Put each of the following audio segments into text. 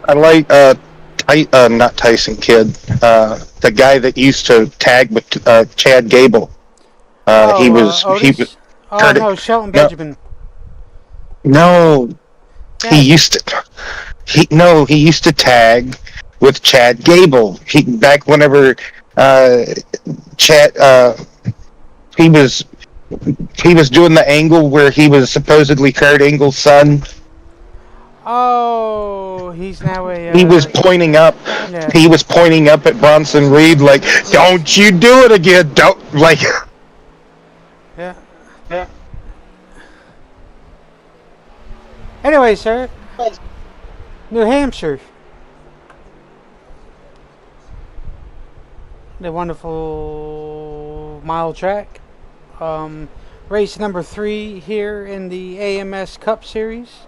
I like not Tyson Kidd, the guy that used to tag with Chad Gable. He Oh, was he was Otis? Oh, Kurt. no, Shelton No, Benjamin. no, he Yes. used to. He used to tag with Chad Gable. He back whenever uh, Chad he was he was doing the angle where he was supposedly Kurt Angle's son. Oh, he's now a, He was pointing up. He yes. was pointing up at Bronson Reed like, Yes. "Don't you do it again! Don't like." Yeah. Anyway, sir, New Hampshire. The wonderful mile track. Race number 3 here in the AMS Cup Series.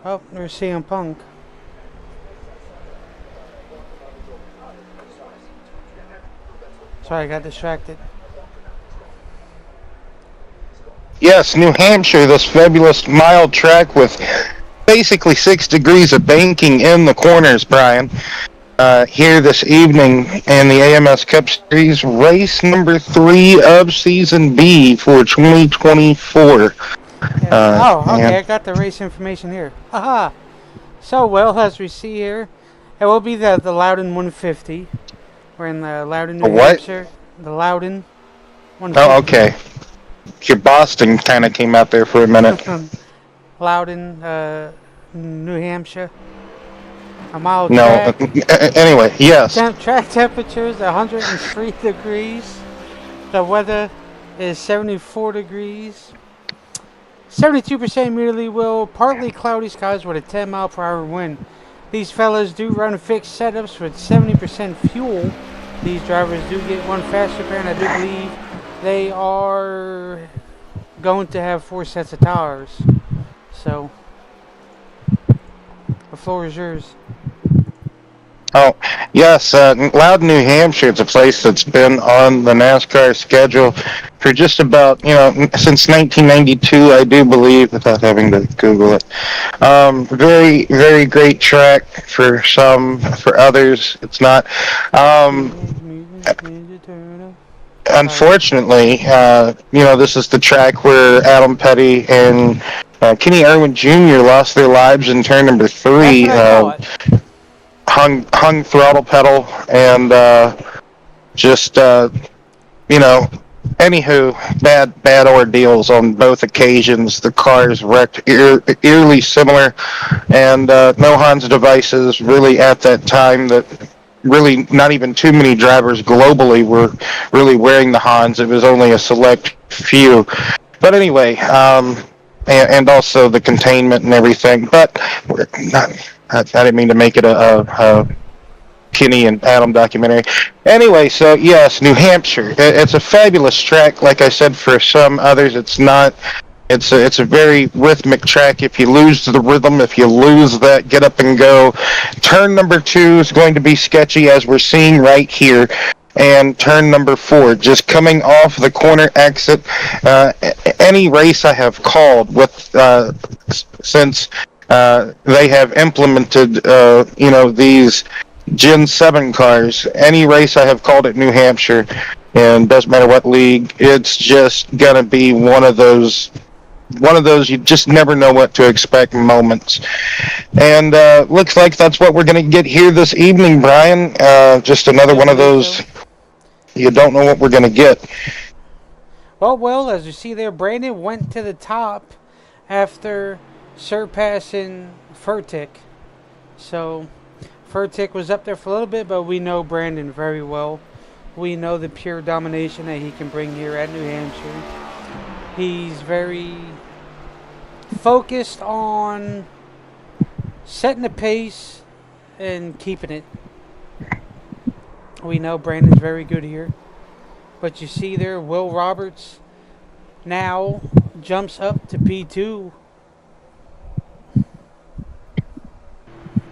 Oh, there's CM Punk. Sorry, I got distracted. Yes, New Hampshire, this fabulous mile track with basically 6 degrees of banking in the corners, Brian. Here this evening in the AMS Cup Series, race number 3 of Season B for 2024. Yes. Oh, okay. And I got the race information here. Haha. So, well, as we see here, it will be the Loudon 150. We're in the Loudon, New what? Hampshire. The Loudon Oh, 150. okay. Your Boston kind of came out there for a minute. Loudon, New Hampshire. A mile No, track. anyway, yes. Track temperature is 103 degrees. The weather is 74 degrees. 72% humidity will, partly cloudy skies with a 10 mile per hour wind. These fellas do run fixed setups with 70% fuel. These drivers do get one faster car, and I do believe they are going to have 4 sets of tires. So, the floor is yours. Oh, yes, Loudon, New Hampshire. It's a place that's been on the NASCAR schedule for just about, since 1992, I do believe, without having to Google it. Very, very great track for some, for others, it's not. Unfortunately, this is the track where Adam Petty and Kenny Irwin Jr. lost their lives in turn number 3. That's what I thought. Hung throttle pedal and just anywho, bad ordeals on both occasions. The cars wrecked eerily similar, and no Hans devices really at that time. That really not even too many drivers globally were really wearing the Hans. It was only a select few. But anyway, and also the containment and everything. But we're not. I didn't mean to make it a Kenny and Adam documentary. Anyway, so yes, New Hampshire. It's a fabulous track. Like I said, for some others, it's not. It's a very rhythmic track. If you lose the rhythm, if you lose that get up and go, turn number 2 is going to be sketchy, as we're seeing right here. And turn number 4, just coming off the corner exit. Any race I have called with since they have implemented, these Gen 7 cars. Any race I have called at New Hampshire, and doesn't matter what league, it's just gonna be one of those you just never know what to expect moments. And looks like that's what we're gonna get here this evening, Brian. Just another one of those. You don't know what we're gonna get. Well, as you see there, Brandon went to the top after surpassing Furtick. So Furtick was up there for a little bit, but we know Brandon very well. We know the pure domination that he can bring here at New Hampshire. He's very focused on setting the pace and keeping it. We know Brandon's very good here. But you see there, Will Roberts now jumps up to P2.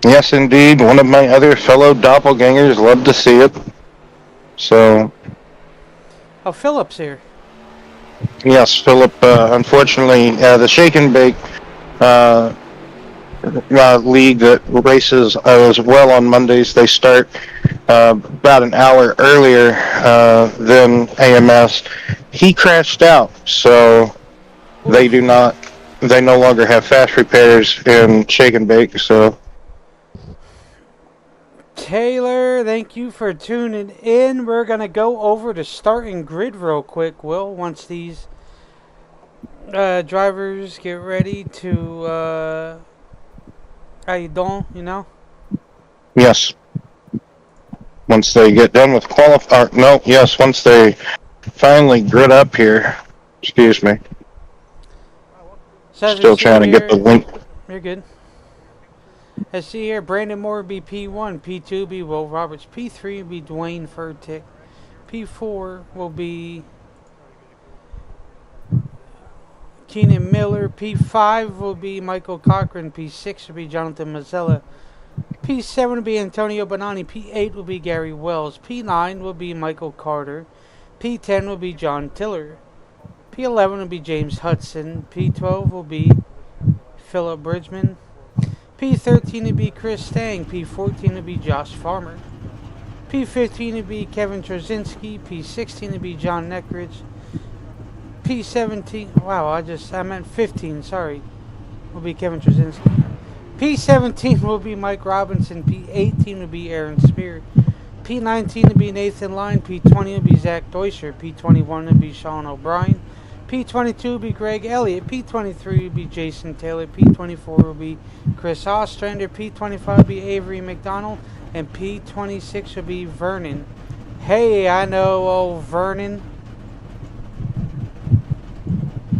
Yes, indeed. One of my other fellow doppelgangers. Love to see it. So. Oh, Philip's here. Yes, Philip. Unfortunately, the shake and bake league that races as well on Mondays. They start about an hour earlier than AMS. He crashed out, so they do Oof. not. They no longer have fast repairs in Shake and Bake. So Taylor, thank you for tuning in. We're going to go over to starting grid real quick, Will, once these drivers get ready to, how you doing, you know? yes, once they get done with no, yes, once they finally grid up here. Excuse me. So as we Still see trying to get the here, link. you're good. As see here, Brandon Moore will be P1, P2 will be Will Roberts, P3 will be Dwayne Furtick, P4 will be Keenan Miller, P5 will be Michael Cochran, P6 will be Jonathan Mazzella, P7 will be Antonio Bonani, P8 will be Gary Wells, P9 will be Michael Carter, P10 will be John Tiller, P11 will be James Hudson, P12 will be Philip Bridgman, P13 will be Chris Stang, P14 will be Josh Farmer, P15 will be Kevin Trzynski, P16 will be John Neckridge, P17, wow, I meant 15, sorry, will be Kevin Trzynski. P17 will be Mike Robinson, P18 will be Aaron Spear, P19 will be Nathan Lyon, P20 will be Zach Deuscher, P21 will be Sean O'Brien, P22 will be Greg Elliott, P23 will be Jason Taylor, P24 will be Chris Ostrander, P25 will be Avery McDonald, and P26 will be Vernon. Hey, I know old Vernon.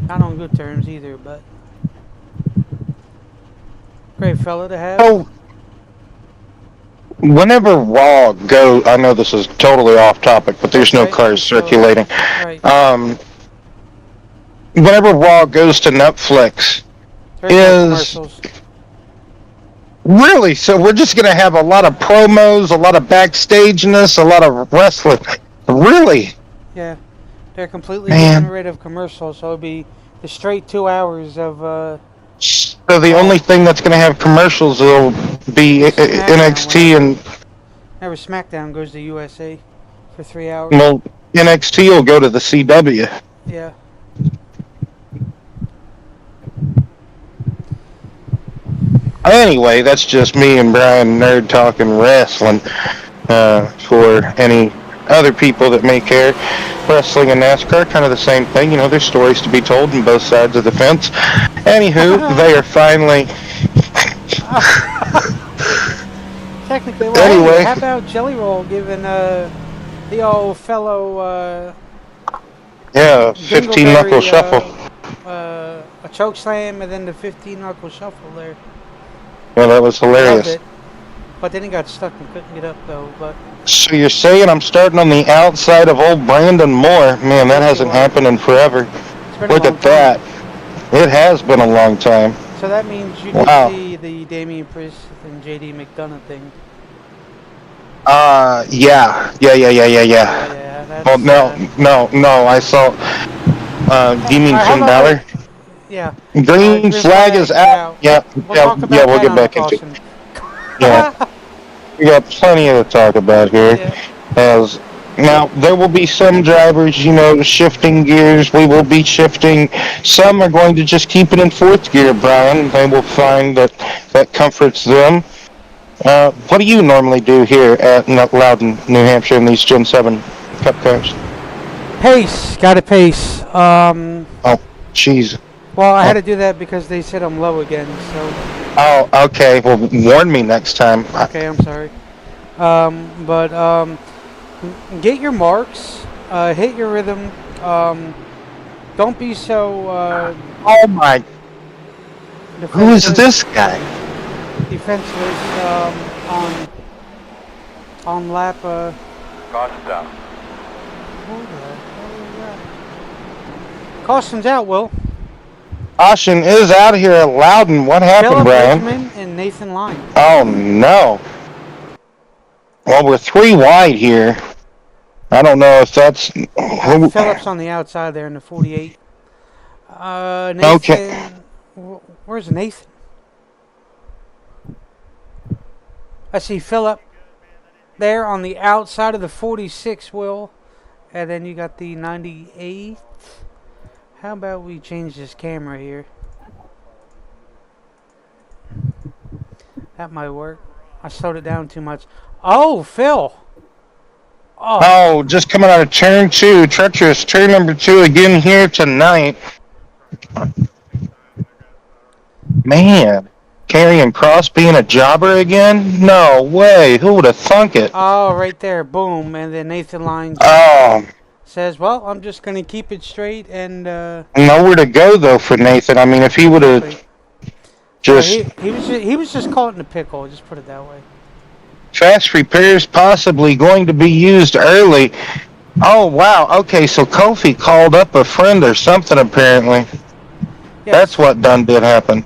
Not on good terms either, but great fella to have. Oh, whenever Raw go, I know this is totally off topic, but there's no cars circulating. Right. Whenever Raw goes to Netflix, There's no commercials. Really? So we're just going to have a lot of promos, a lot of backstageness, a lot of wrestling. Really? Yeah. They're completely getting rid of commercials, so it'll be the straight 2 hours of... So the only thing that's going to have commercials will be NXT and... Never SmackDown goes to USA for 3 hours. Well, NXT will go to the CW. Yeah. Anyway, that's just me and Brian nerd talking wrestling. For any other people that may care, wrestling and NASCAR, kind of the same thing. You know, there's stories to be told on both sides of the fence. Anywho, they are finally... Technically, well, anyway. Hey, how about Jelly Roll giving the old fellow... 15-knuckle shuffle. A choke slam and then the 15-knuckle shuffle there. Yeah, that was hilarious. Loved it. But then he got stuck and couldn't get up, though. But so you're saying I'm starting on the outside of old Brandon Moore? Man, that hasn't happened in forever. Look at that. It has been a long time. So that means you did see the Damian Priest and JD McDonough thing. Yeah. Well, no. I saw Demon Finn Balor. Yeah. Green flag is out. Yeah, we'll get back into it. Yeah. We got plenty to talk about here. Yeah. Now, there will be some drivers, shifting gears. We will be shifting. Some are going to just keep it in fourth gear, Brian. They will find that comforts them. What do you normally do here at Loudon, New Hampshire, in these Gen 7 Cup cars? Pace. Got to pace. Oh, jeez. Well, I had to do that because they said I'm low again, so... Oh, okay. Well, warn me next time. Okay, I'm sorry. Get your marks. Hit your rhythm. Don't be so... oh, my... Who is this guy? Defenseless on lap... Caution's out. What the hell is that? Caution's out, Will. Caution is out here at Loudon. What happened, Brian? Bridgman and Nathan Lyon. Oh, no. Well, we're 3 wide here. I don't know if that's... Phillips on the outside there in the 48. Nathan... Okay. Where's Nathan? I see Philip there on the outside of the 46 wheel. And then you got the 98. How about we change this camera here? That might work. I slowed it down too much. Oh, Phil! Oh, Oh, just coming out of turn 2, treacherous turn number 2 again here tonight. Man, carrying Cross being a jobber again? No way. Who would have thunk it? oh, right there, boom! And then Nathan Lyons Oh, says, "Well, I'm just gonna keep it straight and." nowhere to go though for Nathan. I mean, if he would have Exactly. just He was just caught in a pickle. Just put it that way. fast repairs possibly going to be used early. Oh wow. Okay, so Kofi called up a friend or something apparently. Yes. That's what done did happen.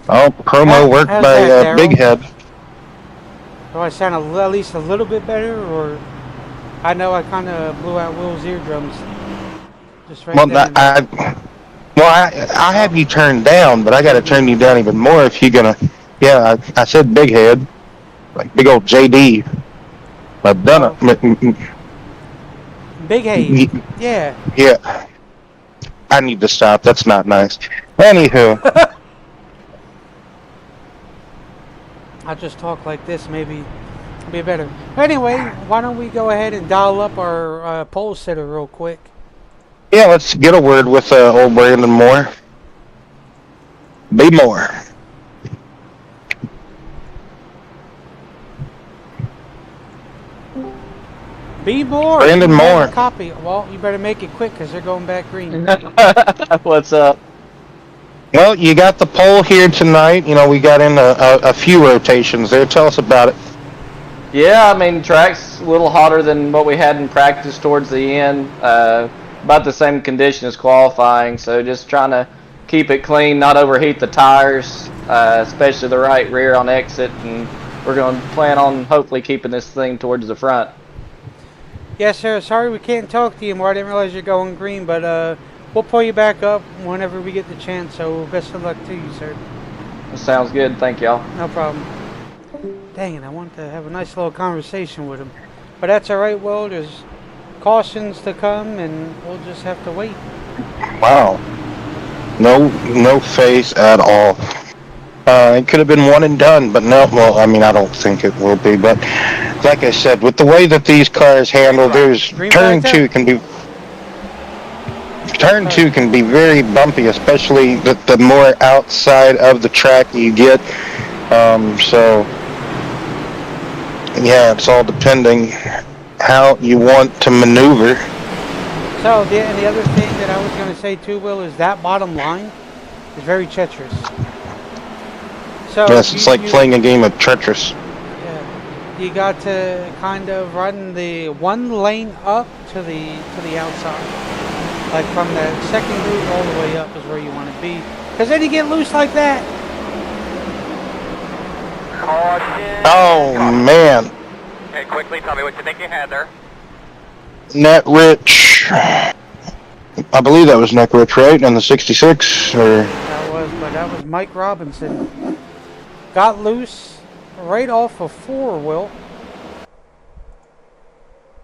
Oh, promo work how's by that, Daryl? Big Head. Do I sound at least a little bit better, or I know I kind of blew out Will's eardrums just right Well, then. I have you turned down, but I got to turn you down even more if you're gonna. Yeah, I said Big Head, like big old JD. I've done it. Big Hay. Yeah. Yeah. I need to stop. That's not nice. Anywho. I'll just talk like this, maybe it'll be better. Anyway, why don't we go ahead and dial up our pole sitter real quick? Yeah, let's get a word with old Brandon Moore. Be more. Be more. Brandon You have Moore. a copy. Well, you better make it quick because they're going back green. What's up? Well, you got the poll here tonight. You know, we got in a few rotations there. Tell us about it. Yeah, I mean, track's a little hotter than what we had in practice towards the end. About the same condition as qualifying, so just trying to keep it clean, not overheat the tires, especially the right rear on exit, and we're going to plan on hopefully keeping this thing towards the front. Yes, sir. Sorry we can't talk to you more. I didn't realize you're going green, but we'll pull you back up whenever we get the chance, so best of luck to you, sir. Sounds good. Thank y'all. No problem. Dang it, I wanted to have a nice little conversation with him. But that's all right, Will. There's cautions to come, and we'll just have to wait. Wow. No face at all. It could have been one and done, but no. Well, I mean, I don't think it will be. But like I said, with the way that these cars handle, there's turn two can be very bumpy, especially the more outside of the track you get. So yeah, it's all depending how you want to maneuver. So, and the other thing that I was going to say too, Will, is that bottom line is very treacherous. So Yes, it's like playing a game of Tetris. Yeah, you got to kind of run the one lane up to the outside, like from the second groove all the way up is where you want to be. Because then you get loose like that. Caution. Oh man, Okay, quickly tell me what you think you had there. Net Rich. I believe that was Nick Rich, right? In the 66, or That was Mike Robinson. Got loose right off of 4, Will.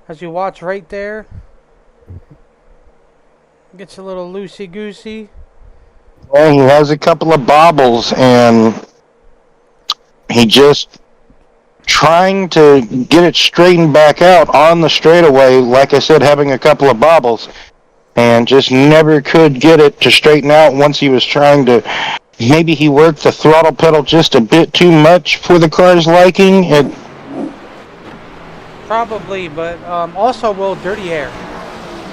As you watch right there. Gets a little loosey-goosey. well, he has a couple of bobbles, and he just trying to get it straightened back out on the straightaway. Like I said, having a couple of bobbles, and just never could get it to straighten out. Once he was trying to, maybe he worked the throttle pedal just a bit too much for the car's liking. Probably, but also Will dirty air.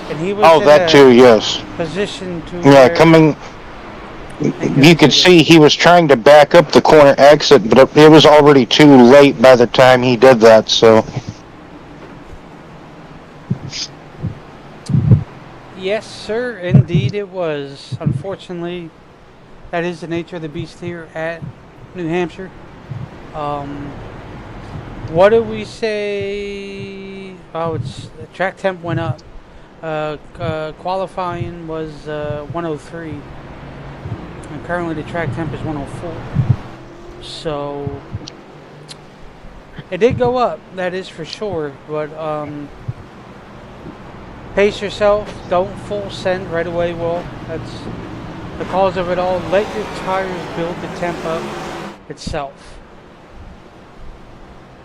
And he was in that a too, yes. position to Yeah, where coming. You could see he was trying to back up the corner exit, but it was already too late by the time he did that. So, Yes, sir, indeed it was. Unfortunately, that is the nature of the beast here at New Hampshire. What did we say? Oh, it's the track temp went up. Qualifying was 103. And currently the track temp is 104. So it did go up, that is for sure. But pace yourself. Don't full send right away, Will. That's the cause of it all. Let your tires build the temp up itself.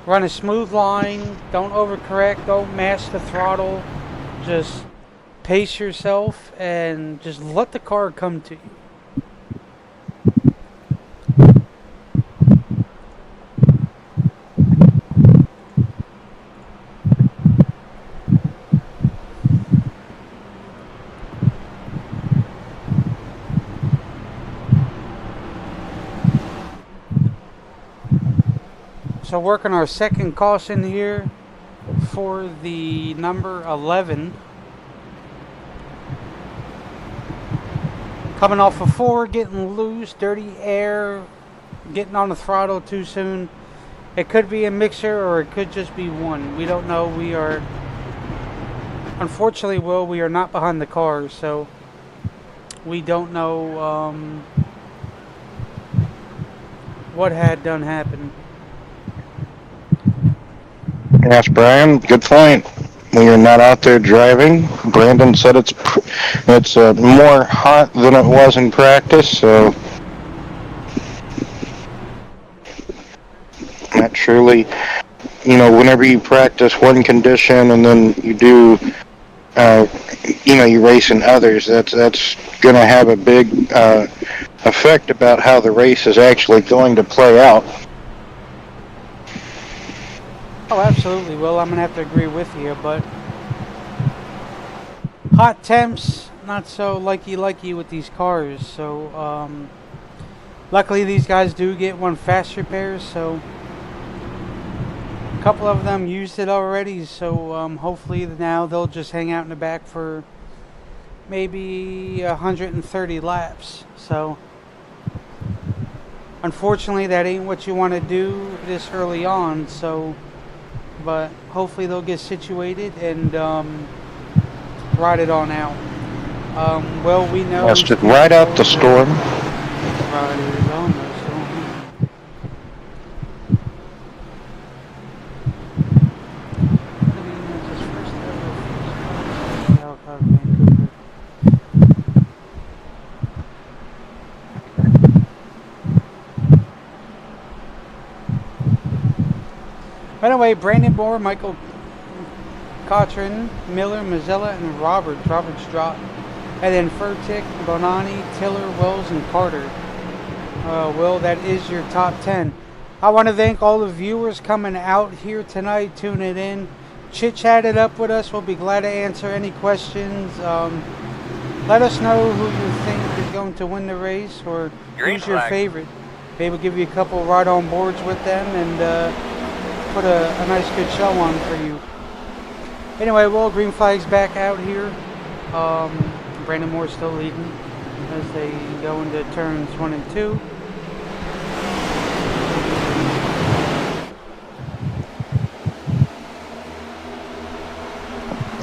Run a smooth line. Don't overcorrect. Don't mash the throttle. Just pace yourself and just let the car come to you. So working our second caution here for the number 11. Coming off of 4, getting loose, dirty air, getting on the throttle too soon. It could be a mixture or it could just be one. We don't know. We are, unfortunately, Will, we are not behind the car, so we don't know what had done happen. Yes, Brian, good point. We are not out there driving. Brandon said it's more hot than it was in practice, so naturally, whenever you practice one condition and then you do, you race in others, that's going to have a big effect about how the race is actually going to play out. Oh, absolutely. Well, I'm going to have to agree with you, but hot temps, not so likey with these cars. So, luckily these guys do get one fast repairs, so a couple of them used it already. So, hopefully now they'll just hang out in the back for maybe 130 laps. So, unfortunately, that ain't what you want to do this early on. So, but hopefully they'll get situated and ride it on out. Well, we know. Let's just ride out the storm. Ride it on the storm. Anyway, Brandon Moore, Michael Cochran, Miller, Mazzella, and Roberts. Roberts dropped. And then Furtick, Bonani, Tiller, Wells, and Carter. Will, that is your top 10. I want to thank all the viewers coming out here tonight, tuning in. Chit-chat it up with us. We'll be glad to answer any questions. Let us know who you think is going to win the race or who's your favorite. Maybe we'll give you a couple ride-on boards with them and put a nice good show on for you. Anyway, well, green flag's back out here. Brandon Moore's still leading as they go into turns 1 and 2.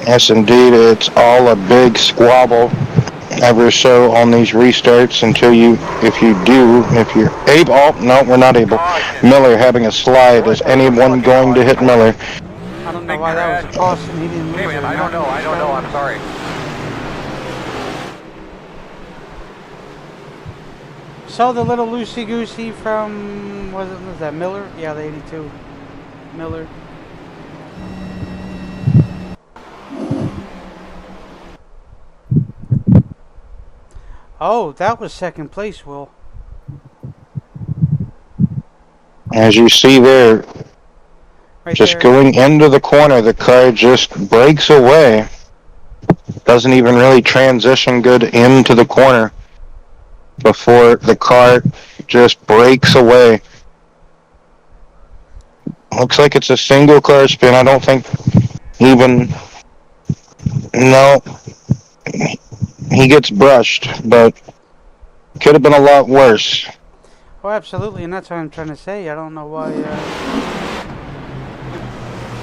Yes, indeed, it's all a big squabble ever so on these restarts until if you're able, no, we're not able. Miller having a slide. Is anyone going to hit Miller? I don't know why that was a caution. He didn't lose it. I don't know, I'm sorry. So the little loosey-goosey from, was that Miller? Yeah, the 82. Miller. Oh, that was second place, Will. As you see there, Right just there. going into the corner, the car just breaks away. Doesn't even really transition good into the corner before the car just breaks away. Looks like it's a single car spin. I don't think even... No. He gets brushed, but could have been a lot worse. Oh, absolutely, and that's what I'm trying to say. I don't know why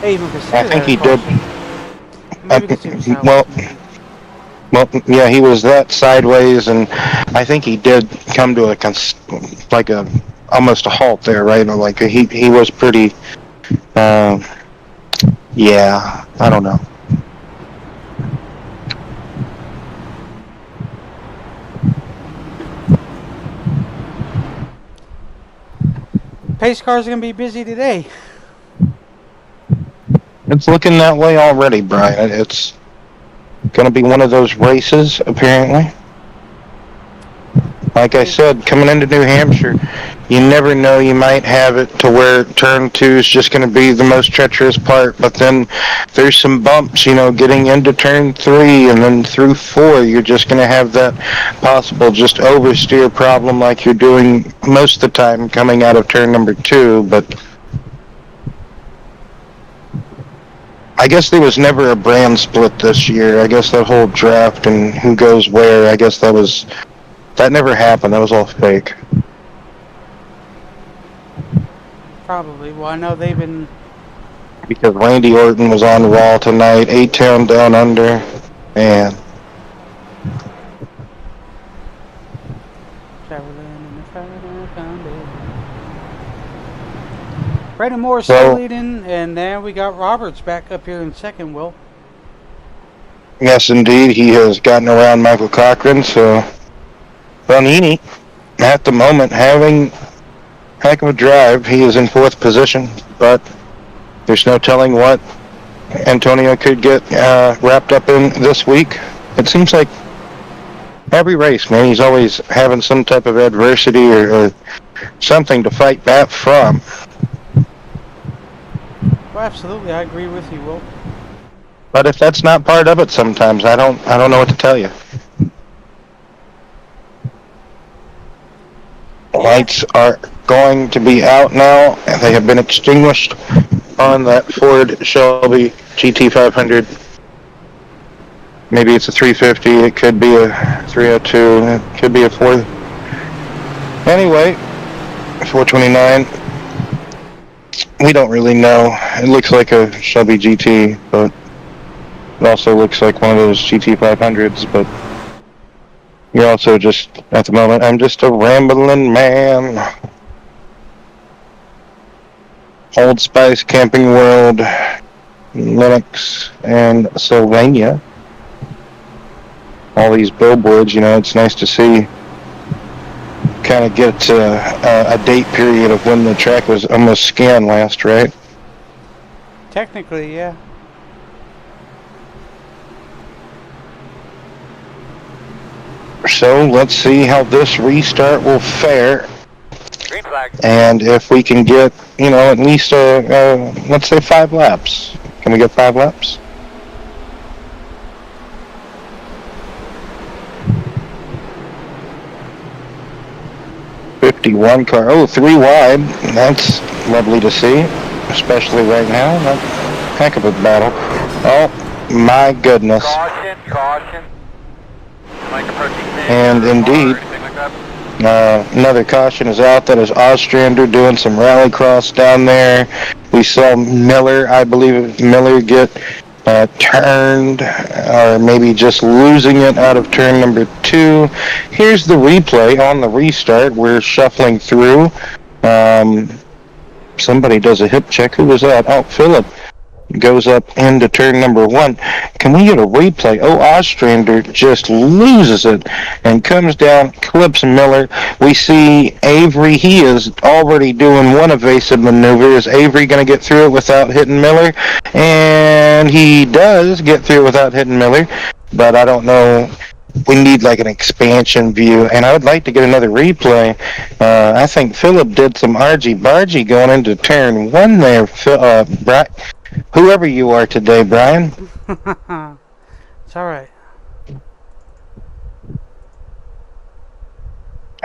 they even consider I think that he did. Maybe because he was Well, yeah, he was that sideways, and I think he did come to a almost a halt there, right? Like he was pretty. Yeah, I don't know. Pace cars are going to be busy today. It's looking that way already, Brian. It's going to be one of those races, apparently. Like I said, coming into New Hampshire, you never know. You might have it to where turn 2 is just going to be the most treacherous part, but then there's some bumps, getting into turn 3 and then through 4, you're just going to have that possible just oversteer problem like you're doing most of the time coming out of turn number 2, but I guess there was never a brand split this year. I guess that whole draft and who goes where, I guess that never happened. That was all fake. Probably. Well, I know they've been... Because Randy Orton was on Raw tonight, 8-Town Down Under, and... Brandon Moore's still leading, and then we got Roberts back up here in second, Will. Yes, indeed. He has gotten around Michael Cochran, so... Bonini, at the moment, having a heck of a drive. He is in 4th position, but there's no telling what Antonio could get wrapped up in this week. It seems like every race, man, he's always having some type of adversity or something to fight back from. Well, absolutely, I agree with you, Will. But if that's not part of it sometimes, I don't know what to tell you. Lights are going to be out now, and they have been extinguished on that Ford Shelby GT500. Maybe it's a 350, it could be a 302, it could be a 4. Anyway, 429. We don't really know. It looks like a Shelby GT, but it also looks like one of those GT500s, but you're also just, at the moment, I'm just a rambling man. Old Spice, Camping World, Linux, and Sylvania. All these billboards, it's nice to see. Kind of get a date period of when the track was almost scanned last, right? Technically, yeah. So let's see how this restart will fare. Green flag. And if we can get, at least, let's say 5 laps. Can we get 5 laps? '51 car. Oh, 3 wide. That's lovely to see, especially right now. Heck of a battle. Oh, my goodness. Caution. Mike approaching. And indeed, another caution is out. That is Ostrander doing some rallycross down there. We saw Miller, I believe Miller get turned, or maybe just losing it out of turn number 2. Here's the replay on the restart. We're shuffling through. Somebody does a hip check. Who was that? Oh, Philip goes up into turn number 1. Can we get a replay? Oh, Ostrander just loses it and comes down, clips Miller. We see Avery. He is already doing one evasive maneuver. Is Avery going to get through it without hitting Miller? And he does get through it without hitting Miller, but I don't know. We need like an expansion view, and I would like to get another replay. I think Philip did some argy-bargy going into turn 1 there, Brian. Whoever you are today, Brian. It's all right.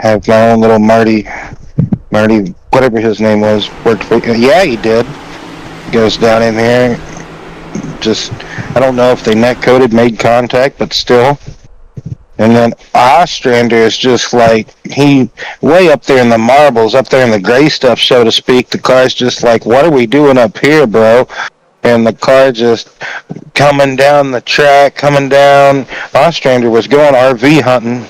I have my own little Marty, whatever his name was, worked for. Yeah, he did. Goes down in here. Just, I don't know if they net coded, made contact, but still. And then Ostrander is just like, he way up there in the marbles, up there in the gray stuff, so to speak. The car's just like, what are we doing up here, bro? And the car just coming down the track, coming down. Ostrander was going RV hunting,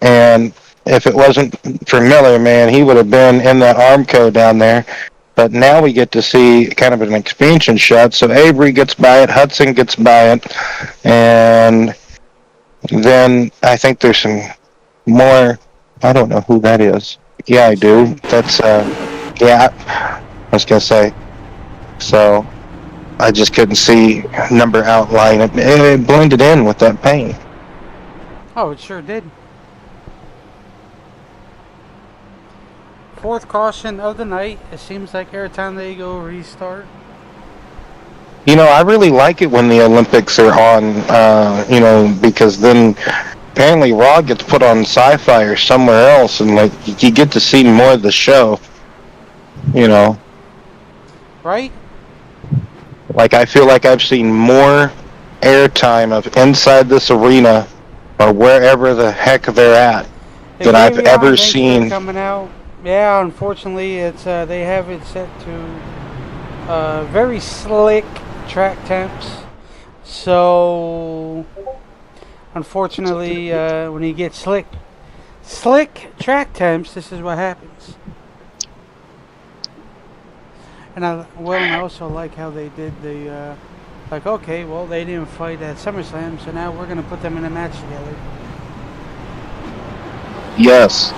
and if it wasn't for Miller, man, he would have been in that Armco down there. But now we get to see kind of an expansion shot. So Avery gets by it, Hudson gets by it, and then I think there's some more. I don't know who that is. Yeah, I do. Same. That's yeah. I was gonna say. So I just couldn't see number outline. It blended in with that paint. Oh, it sure did. Fourth caution of the night. It seems like every time they go restart. You know, I really like it when the Olympics are on. You know, because then apparently Raw gets put on Sci-Fi or somewhere else, and like you get to see more of the show. You know, Right? like I feel like I've seen more airtime of inside this arena or wherever the heck they're at Hey, than I've Davion, ever thanks for seen. coming out. Yeah, unfortunately, it's they have it set to very slick track temps. So, unfortunately, when you get slick track temps, this is what happens. And I also like how they did the like. Okay, well, they didn't fight at SummerSlam, so now we're gonna put them in a match together. Yes.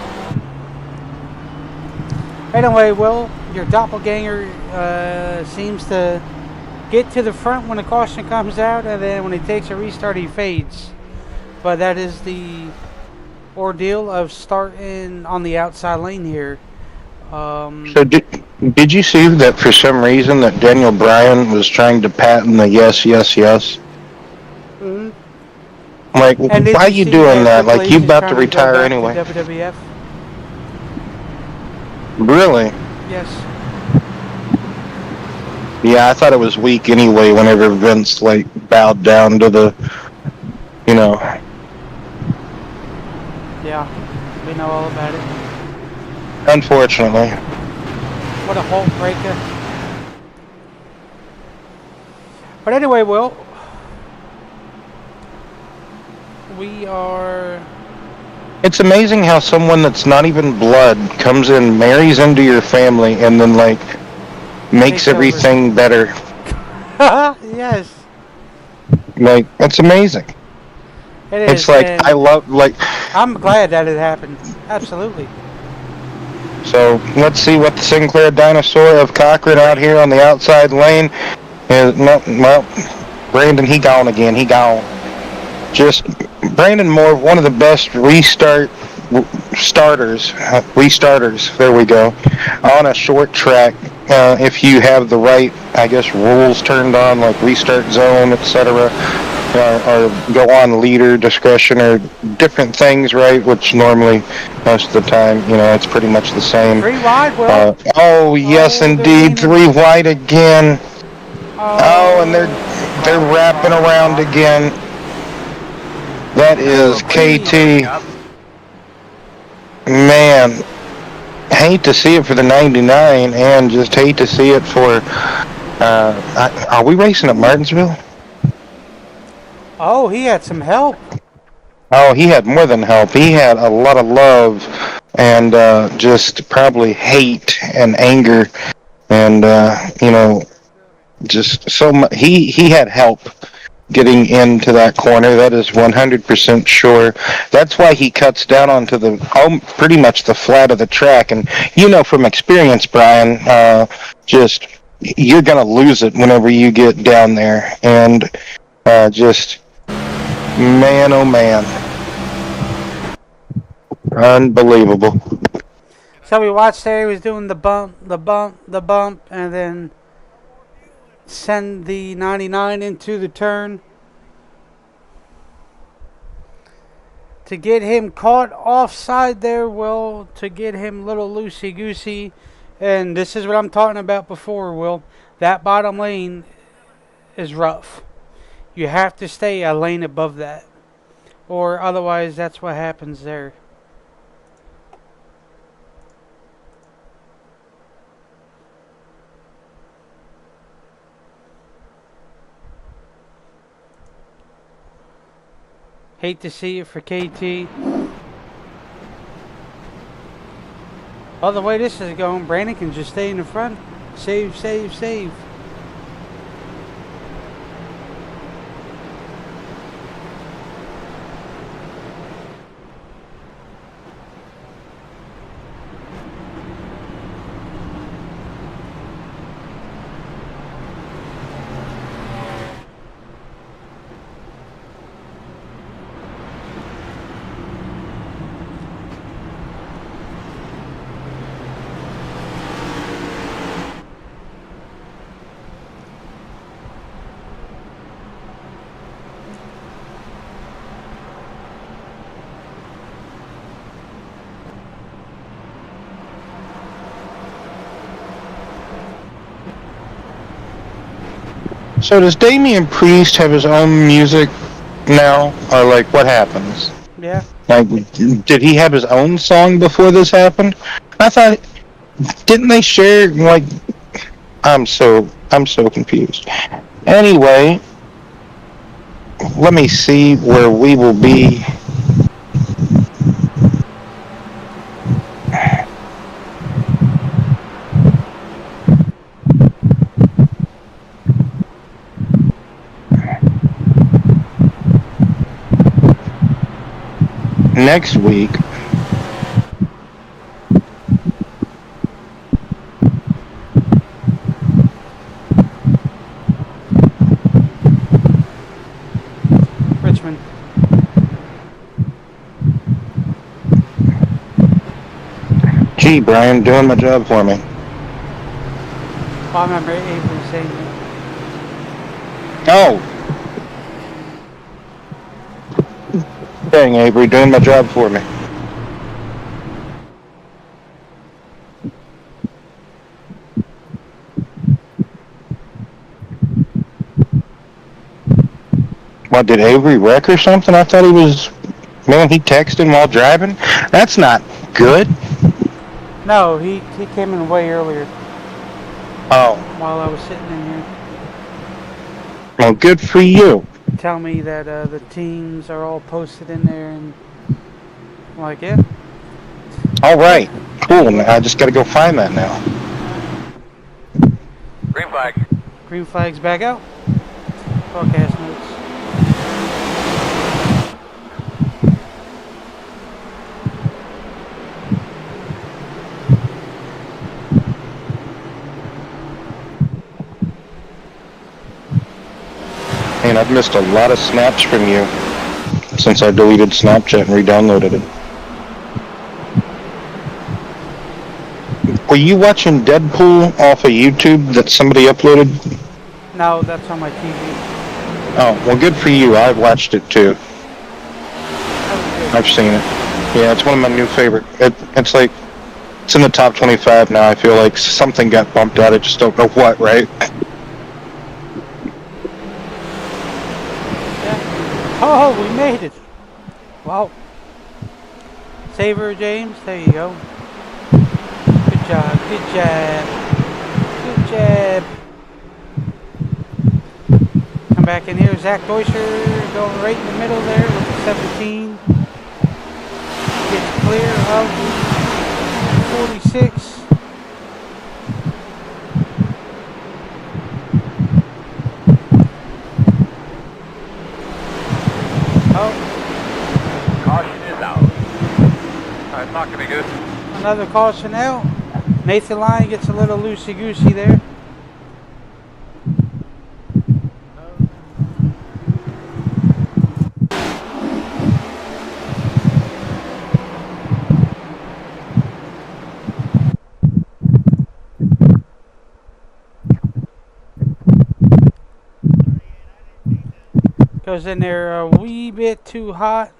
Anyway, Will, your doppelganger seems to get to the front when the caution comes out, and then when he takes a restart, he fades. But that is the ordeal of starting on the outside lane here. So did you see that for some reason that Daniel Bryan was trying to patent the yes, yes, yes? Mhm. Like, And did why are you you see doing that? Triple Like, H you is about trying to go retire back anyway. to WWF? Really? Yes. Yeah, I thought it was weak anyway whenever Vince, like, bowed down to the, you know. Yeah. We know all about it. Unfortunately. What a Hulk breaker. But anyway, Will, we are. It's amazing how someone that's not even blood comes in, marries into your family, and then, like, makes Takes over. everything better. Yes, Like, it's amazing. it is. It's like, and I love, like, I'm glad that it happened. Absolutely. so let's see what the Sinclair Dinosaur of Cochran out here on the outside lane is. No, well, Brandon, he gone again. He gone. Just Brandon Moore, one of the best restarters. There we go. On a short track, if you have the right, I guess, rules turned on, like restart zone, etc., or go on leader discretion or different things, right? Which normally, most of the time, you know, it's pretty much the same. 3 wide, Will. Oh yes, they're indeed, leaning. 3 wide again. Oh, and they're Crowd wrapping around again. That is KT. Man, hate to see it for the 99, and just hate to see it for. Are we racing at Martinsville? Oh, he had some help. Oh, he had more than help. He had a lot of love and just probably hate and anger, and you know, just so much. He had help getting into that corner. That is 100% sure. That's why he cuts down onto the pretty much the flat of the track. And you know from experience, Brian, just you're gonna lose it whenever you get down there. And just man, oh man, unbelievable. So we watched there. He was doing the bump, and then send the 99 into the turn to get him caught offside there, Will, to get him a little loosey-goosey. And this is what I'm talking about before, Will. That bottom lane is rough. You have to stay a lane above that, or otherwise that's what happens there. Hate to see it for KT. Well, the way this is going, Brandon can just stay in the front. Save, save, save. So does Damian Priest have his own music now, or like what happens? Yeah. Like, did he have his own song before this happened? I thought, didn't they share? Like, I'm so confused. Anyway, let me see where we will be. Next week. Richmond. Gee, Brian, doing my job for me. Oh, I remember Avery saying that. Oh. Dang, Avery, doing my job for me. What, did Avery wreck or something? I thought he was... Man, he texted while driving? That's not good. No, he came in way earlier Oh. while I was sitting in here. Well, good for you. Tell me that the teams are all posted in there, and I'm like, yeah. All right. Cool. I just got to go find that now. Green flag. Green flag's back out. Broadcast notes. And I've missed a lot of snaps from you since I deleted Snapchat and re-downloaded it. Were you watching Deadpool off of YouTube that somebody uploaded? No, that's on my TV. Oh, well, good for you. I've watched it too. That was good. I've seen it. Yeah, it's one of my new favorite. It's like, it's in the top 25 now. I feel like something got bumped out. I just don't know what, right? Yeah. Oh, we made it. Wow. Saver, James. There you go. Good job. Good job. Good job. Come back in here. Zach Deuscher going right in the middle there with the 17. Gets clear of 46. Oh, Caution is out. Alright, talk to me, Goose. another caution out. Nathan Lyon gets a little loosey-goosey there. Goes in there a wee bit too hot.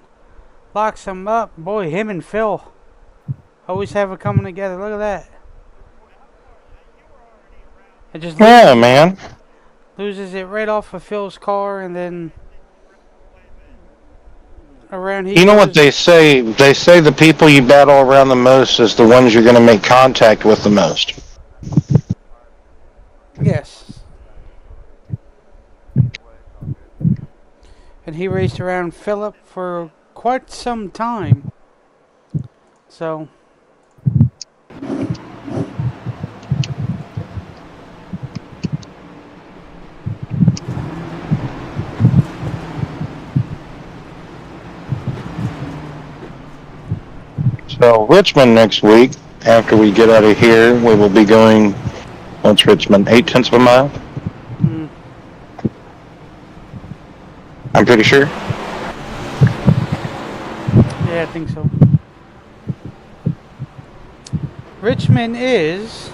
Locks him up. Boy, him and Phil always have it coming together. Look at that. It just Yeah, man. loses it right off of Phil's car, and then around he You know goes. what they say? They say the people you battle around the most is the ones you're going to make contact with the most. Yes. And he raced around Philip for quite some time. So So Richmond next week, after we get out of here, we will be going, what's Richmond, 8/10 of a mile? Mm, I'm pretty sure. yeah, I think so. Richmond is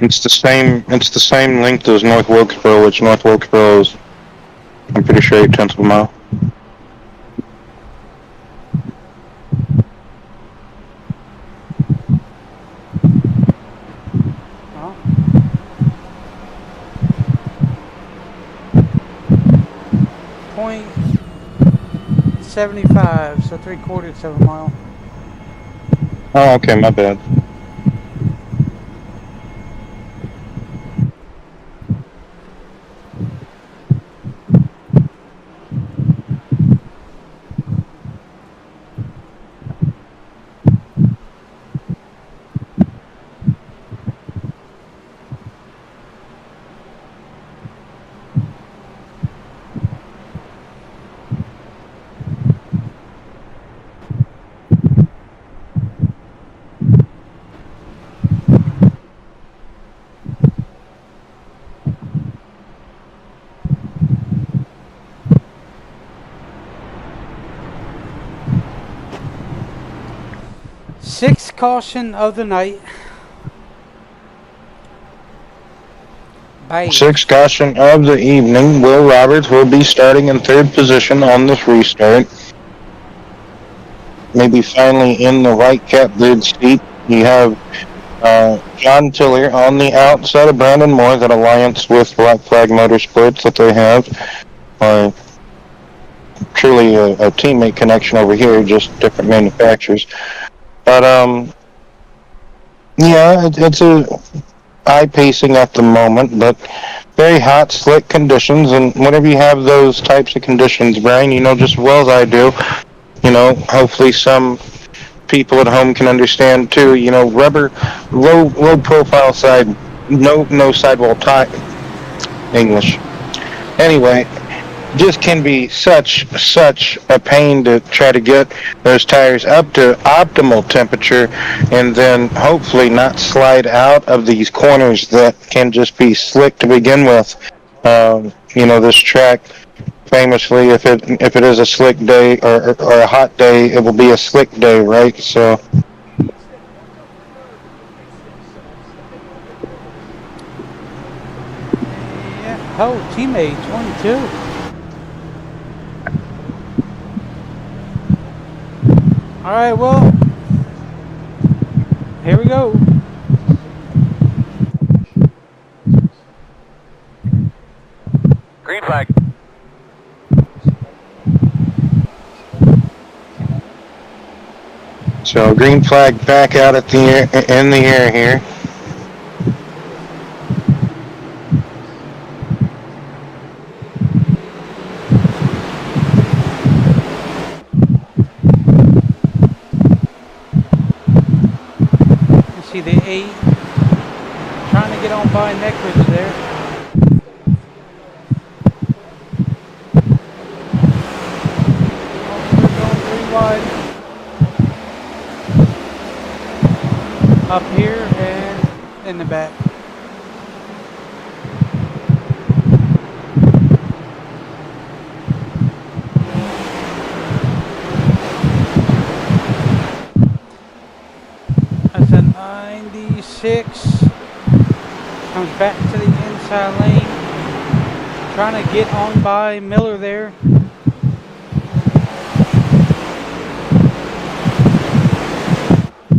It's the same length as North Wilkesboro, which North Wilkesboro is, I'm pretty sure, 8/10 of a mile. well, 0.75, so 3/4 of a mile. Oh, okay, my bad. Sixth caution of the night. Bye. Sixth caution of the evening. Will Roberts will be starting in third position on this restart. Maybe finally in the white cap lead seat. You have John Tiller on the outside of Brandon Moore, that alliance with Black Flag Motorsports that they have. Truly a teammate connection over here, just different manufacturers. But yeah, it's a eye pacing at the moment, but very hot, slick conditions, and whenever you have those types of conditions, Brian, you know just as well as I do, you know, hopefully some people at home can understand too, you know, rubber, low profile side, no sidewall tie, English. Anyway, just can be such a pain to try to get those tires up to optimal temperature and then hopefully not slide out of these corners that can just be slick to begin with. You know, this track famously, if it is a slick day or a hot day, it will be a slick day, right? So Yeah. Oh, teammate 22. All right, well, here we go. Green flag. so green flag back out at the in the air here. You see the 8 trying to get on by Neckridge there. Oh, we're going 3 wide. Up here and in the back. That's a 96. Comes back to the inside lane. Trying to get on by Miller there.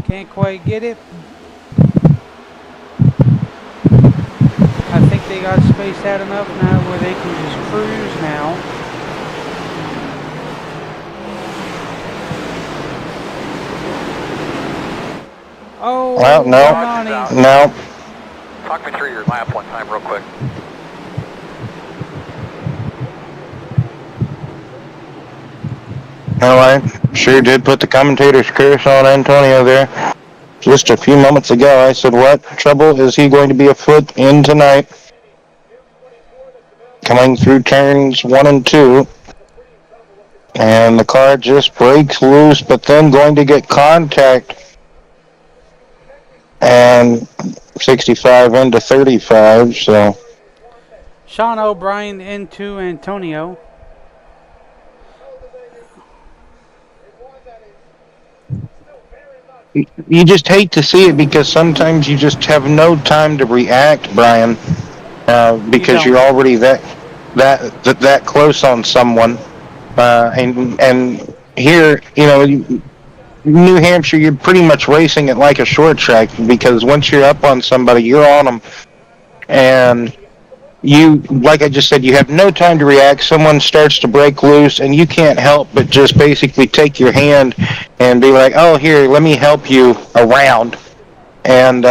Can't quite get it. I think they got spaced out enough now where they can just cruise now. Oh, Well, no. Nani. No. Talk me through your lap one time real quick. Well, I sure did put the commentator's curse on Antonio there. Just a few moments ago, I said, what trouble is he going to be afoot in tonight? Coming through turns 1 and 2. And the car just breaks loose, but then going to get contact. And 65 into 35, so Sean O'Brien into Antonio. you just hate to see it because sometimes you just have no time to react, Brian, because you're already that close on someone, and here, New Hampshire, you're pretty much racing it like a short track because once you're up on somebody, you're on them, and you, like I just said, you have no time to react. Someone starts to break loose, and you can't help but just basically take your hand and be like, "Oh, here, let me help you around," and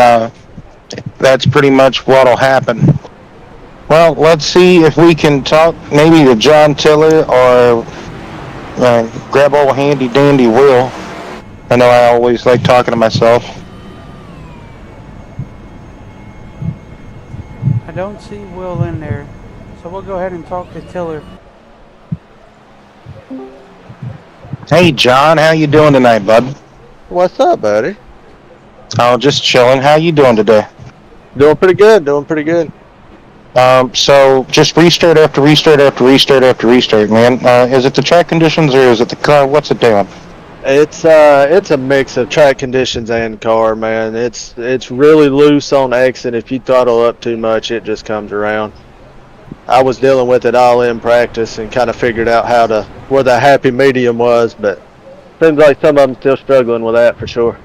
that's pretty much what'll happen. Well, let's see if we can talk maybe to John Tiller or grab old handy dandy Will. I know I always like talking to myself. I don't see Will in there, so we'll go ahead and talk to Tiller. Hey, John, how you doing tonight, bud? What's up, buddy? Oh, just chilling. How you doing today? Doing pretty good. Doing pretty good. So just restart after restart after restart after restart, man. Is it the track conditions or is it the car? What's it doing? It's a mix of track conditions and car, man. It's really loose on exit. If you throttle up too much, it just comes around. I was dealing with it all in practice and kind of figured out where the happy medium was, but seems like some of them still struggling with that for sure.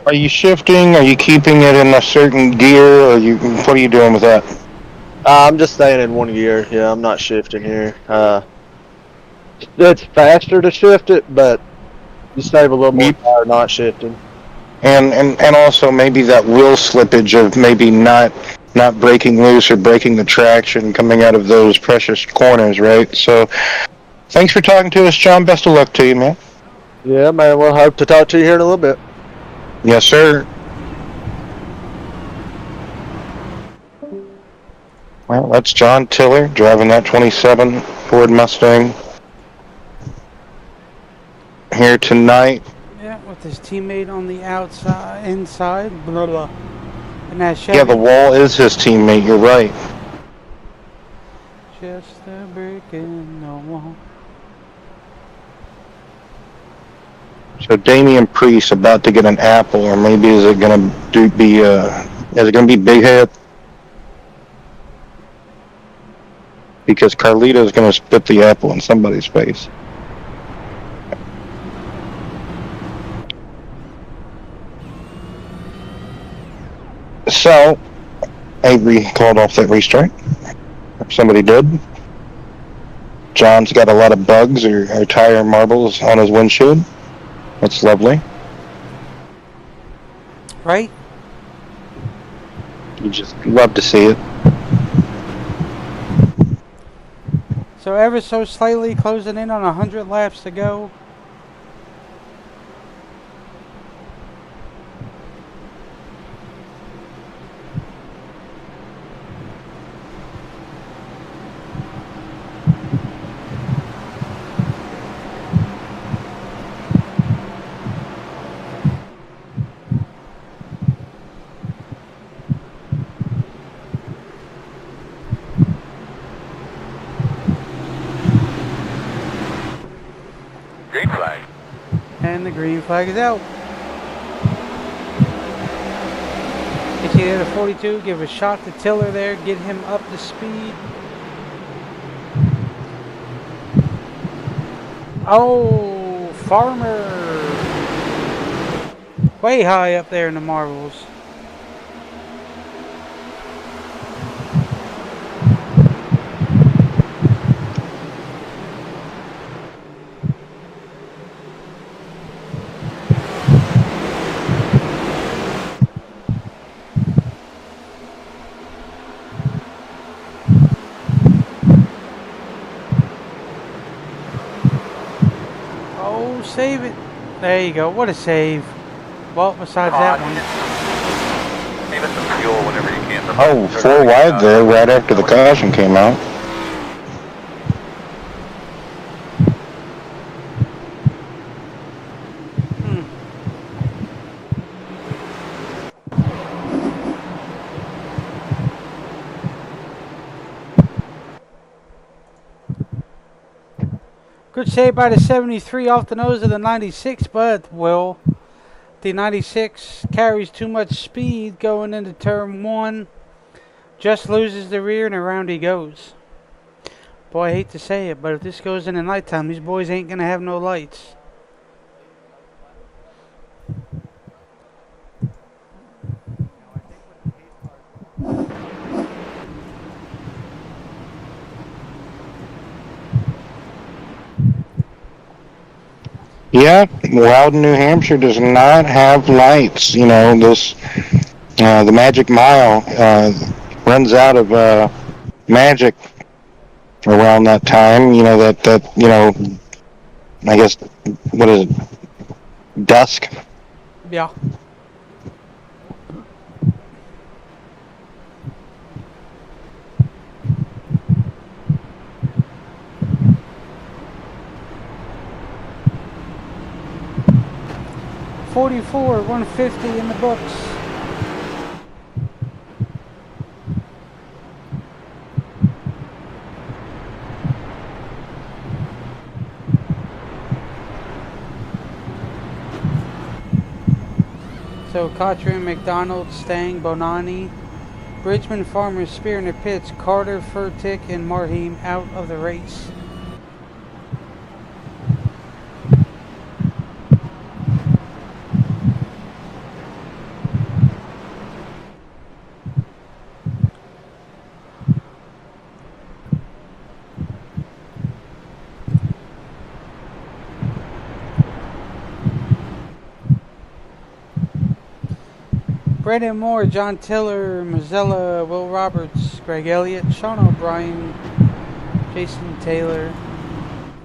Are you shifting? Are you keeping it in a certain gear? Or what are you doing with that? I'm just staying in one gear. Yeah, I'm not shifting here. It's faster to shift it, but you save a little more power not shifting. And also maybe that wheel slippage of maybe not breaking loose or breaking the traction coming out of those precious corners, right? So thanks for talking to us, John. Best of luck to you, man. Yeah, man. We'll hope to talk to you here in a little bit. Yes, sir. Well, that's John Tiller driving that 27 Ford Mustang here tonight. Yeah, with his teammate on the inside, blah blah. And that Chevy. Yeah, the wall is his teammate. You're right. Just a brick in the wall. So Damian Priest about to get an apple, or maybe is it gonna be Big Head? Because Carlito's gonna spit the apple in somebody's face. So Avery called off that restart. Somebody did. John's got a lot of bugs or tire marbles on his windshield. That's lovely. Right? You just love to see it. So ever so slightly closing in on 100 laps to go. Green flag. And the green flag is out. Get you there to 42, give a shot to Tiller there, get him up to speed. Oh, Farmer. Way high up there in the marbles. Oh, save it. There you go. What a save. Well, besides that one. Save us some fuel whenever you can. Oh, 4 wide there right after the caution came out. Good save by the 73 off the nose of the 96, but, well, the 96 carries too much speed going into turn 1. Just loses the rear and around he goes. Boy, I hate to say it, but if this goes in the nighttime, these boys ain't going to have no lights. Yeah, Loudon, New Hampshire does not have lights. You know, the Magic Mile runs out of magic around that time. You know, I guess, what is it, dusk? Yeah. .44, 150 in the books. So Cotran, McDonald, Stang, Bonani, Bridgman, Farmer, Spear in the pits, Carter, Furtick, and Marheem out of the race. Brandon Moore, John Tiller, Mazzella, Will Roberts, Greg Elliott, Sean O'Brien, Jason Taylor,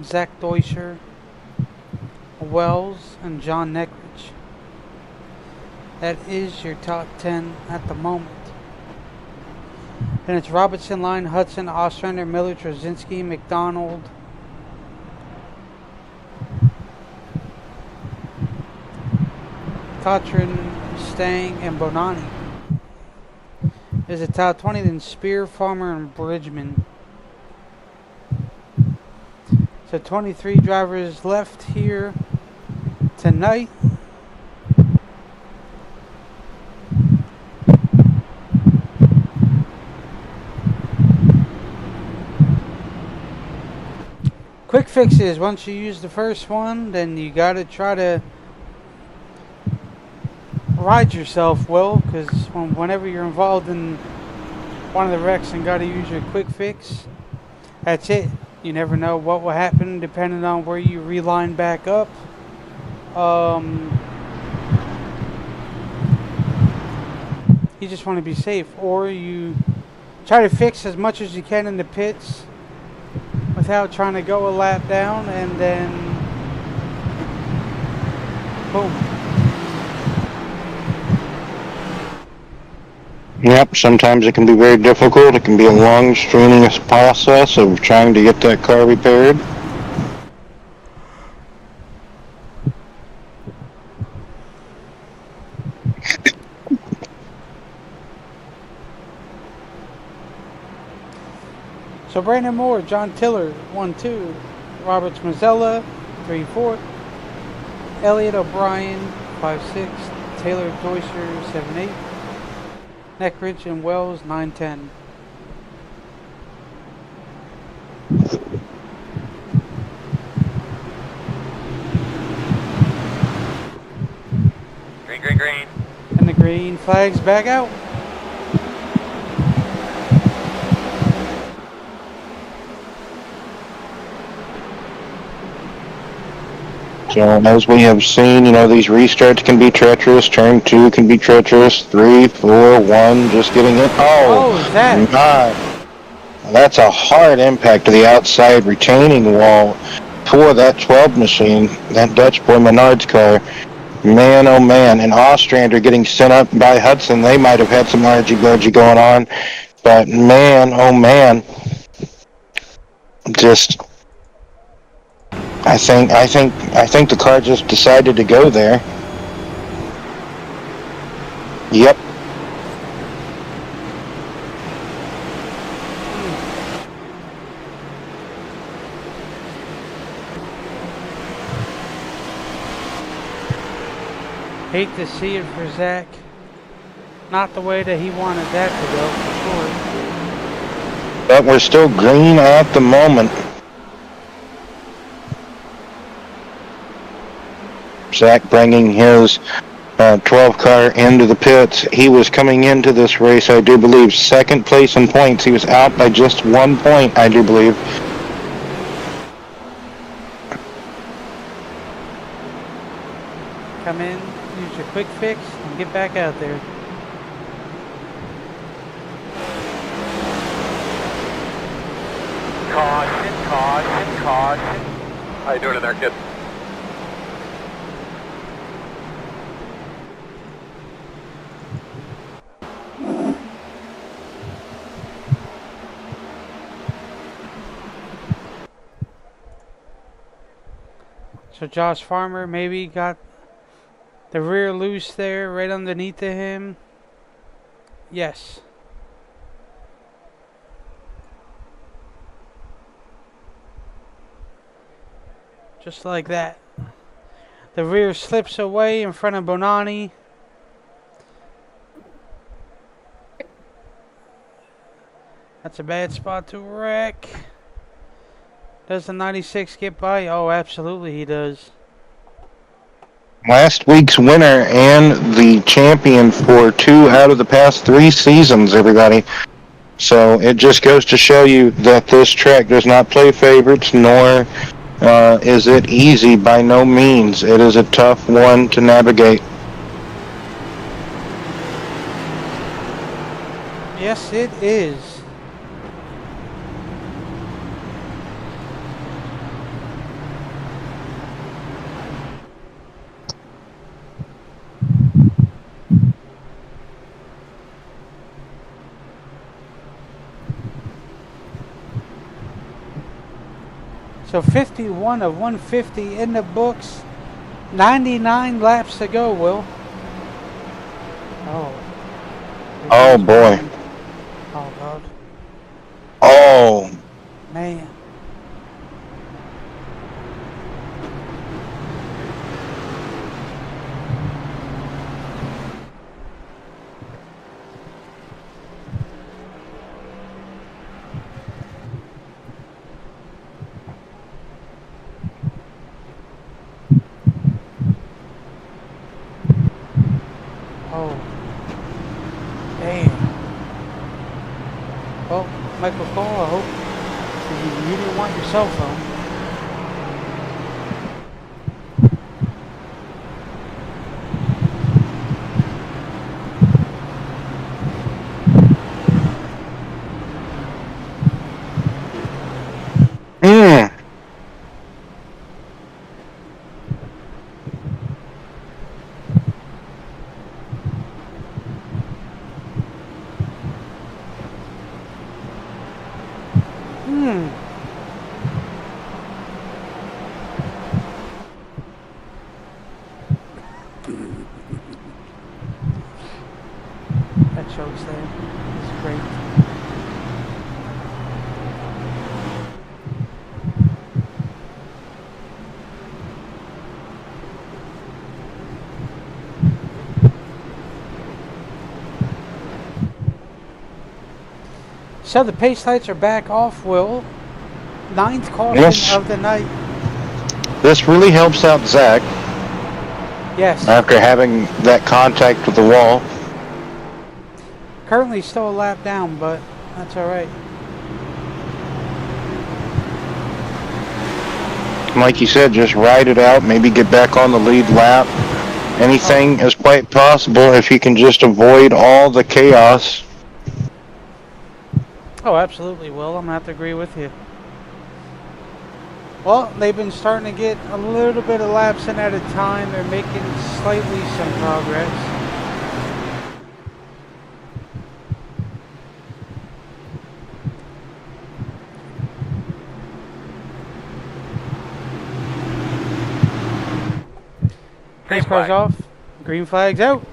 Zach Deuscher, Wells, and John Neckridge. That is your top 10 at the moment. Then it's Robertson, Line, Hudson, Ostrander, Miller, Trzynski, McDonald, Cotran, Stang, and Bonani. There's a top 20, then Spear, Farmer, and Bridgman. So 23 drivers left here tonight. Quick fixes. Once you use the first one, then you got to try to ride yourself well, because whenever you're involved in one of the wrecks and got to use your quick fix, that's it. You never know what will happen depending on where you reline back up. You just want to be safe, or you try to fix as much as you can in the pits without trying to go a lap down, and then boom. Yep, sometimes it can be very difficult. It can be a long, strenuous process of trying to get that car repaired. So Brandon Moore, John Tiller, 1-2. Roberts Mazzella, 3-4. Elliott O'Brien, 5-6. Taylor Deuscher, 7-8. Neckridge and Wells, 9-10. Green, green, green. And the green flag's back out. So as we have seen, you know, these restarts can be treacherous. Turn 2 can be treacherous. 3, 4, 1, just getting it. Oh, is that? My. That's a hard impact to the outside retaining wall for that 12 machine, that Dutch boy Menard's car. Man, oh man. And Ostrander getting sent up by Hudson. They might have had some argy-bargy going on. But man, oh man. Just... I think the car just decided to go there. Yep. Hate to see it for Zach. Not the way that he wanted that to go, for sure. But we're still green at the moment. Zach bringing his 12 car into the pits. He was coming into this race, I do believe, second place in points. He was out by just 1 point, I do believe. Come in, use your quick fix, and get back out there. Caution, caution, caution. How you doing in there, kid? So Josh Farmer maybe got the rear loose there, right underneath of him. Yes. Just like that. The rear slips away in front of Bonani. That's a bad spot to wreck. Does the 96 get by? Oh, absolutely he does. Last week's winner and the champion for 2 out of the past 3 seasons, everybody. So it just goes to show you that this track does not play favorites, nor is it easy by no means. It is a tough one to navigate. Yes, it is. So 51 of 150 in the books. 99 laps to go, Will. Oh. Oh, boy. Oh, God. Oh, Man. Oh. Damn. Well, Michael Cole, I hope you didn't want your cell phone. mm. That chokes there. It's great. So the pace lights are back off, Will. 9th caution Yes. of the night. This really helps out Zach Yes. after having that contact with the wall. Currently still a lap down, but that's all right. Like you said, just ride it out, maybe get back on the lead lap. Anything is quite possible if you can just avoid all the chaos. Oh, absolutely, Will. I'm going to have to agree with you. Well, they've been starting to get a little bit of laps in at a time. They're making slightly some progress. Race car's off. Green flag's out.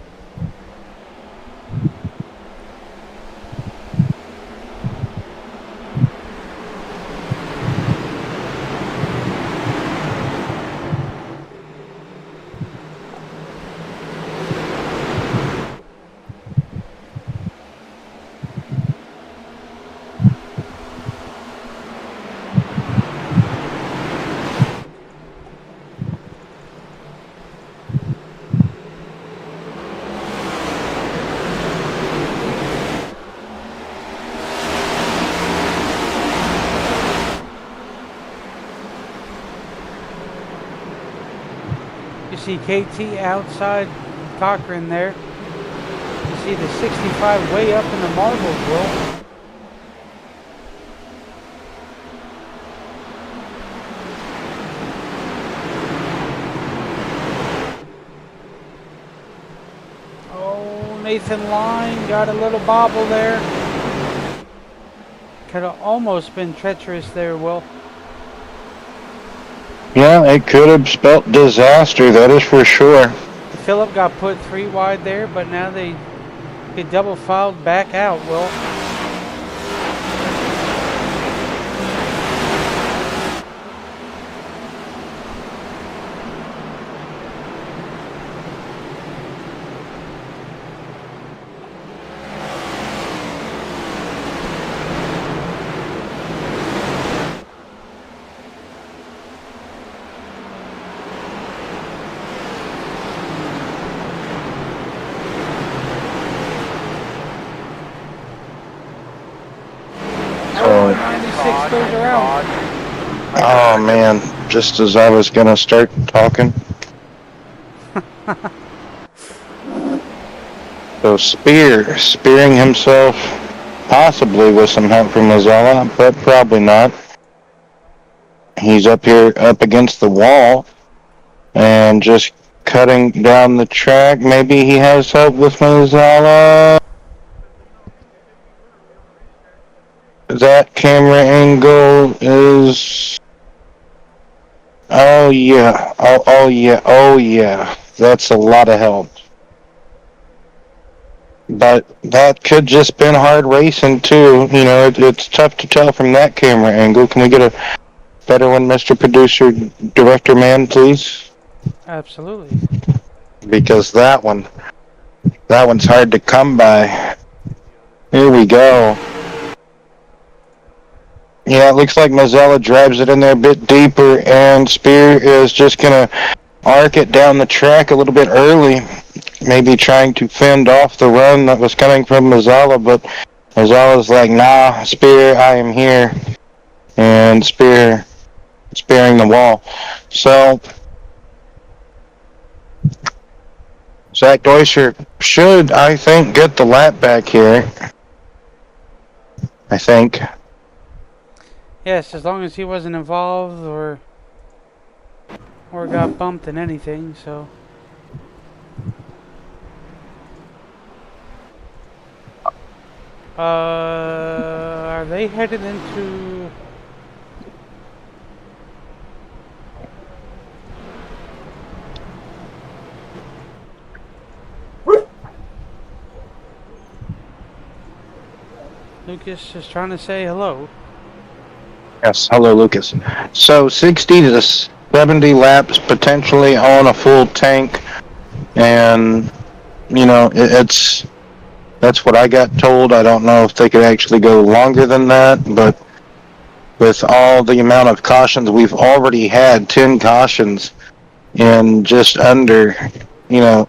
You see KT outside Cochran there. You see the 65 way up in the marbles, Will. Oh, Nathan Line got a little bobble there. Could have almost been treacherous there, Will. Yeah, it could have spelt disaster, that is for sure. Phillip got put 3 wide there, but now they get double fouled back out, Will. Oh, 96 goes around. oh man, just as I was gonna start talking. So spearing himself, possibly with some help from Mazzella, but probably not. He's up here up against the wall and just cutting down the track. Maybe he has help with Mazzella. That camera angle is... Oh yeah, oh yeah, oh yeah. That's a lot of help. But that could just been hard racing too. You know, it's tough to tell from that camera angle. Can we get a better one, Mr. Producer, Director Man, please? Absolutely. Because that one's hard to come by. Here we go. Yeah, it looks like Mazzella drives it in there a bit deeper, and Spear is just gonna arc it down the track a little bit early. Maybe trying to fend off the run that was coming from Mazzella, but Mazzella's like, nah, Spear, I am here. And Spear spearing the wall. So Zach Deuscher should, I think, get the lap back here. I think. Yes, as long as he wasn't involved or got bumped in anything, so. Are they headed into... Lucas is trying to say hello. Yes, hello, Lucas. So 60 to 70 laps potentially on a full tank, and you know that's what I got told. I don't know if they could actually go longer than that, but with all the amount of cautions, we've already had 10 cautions in just under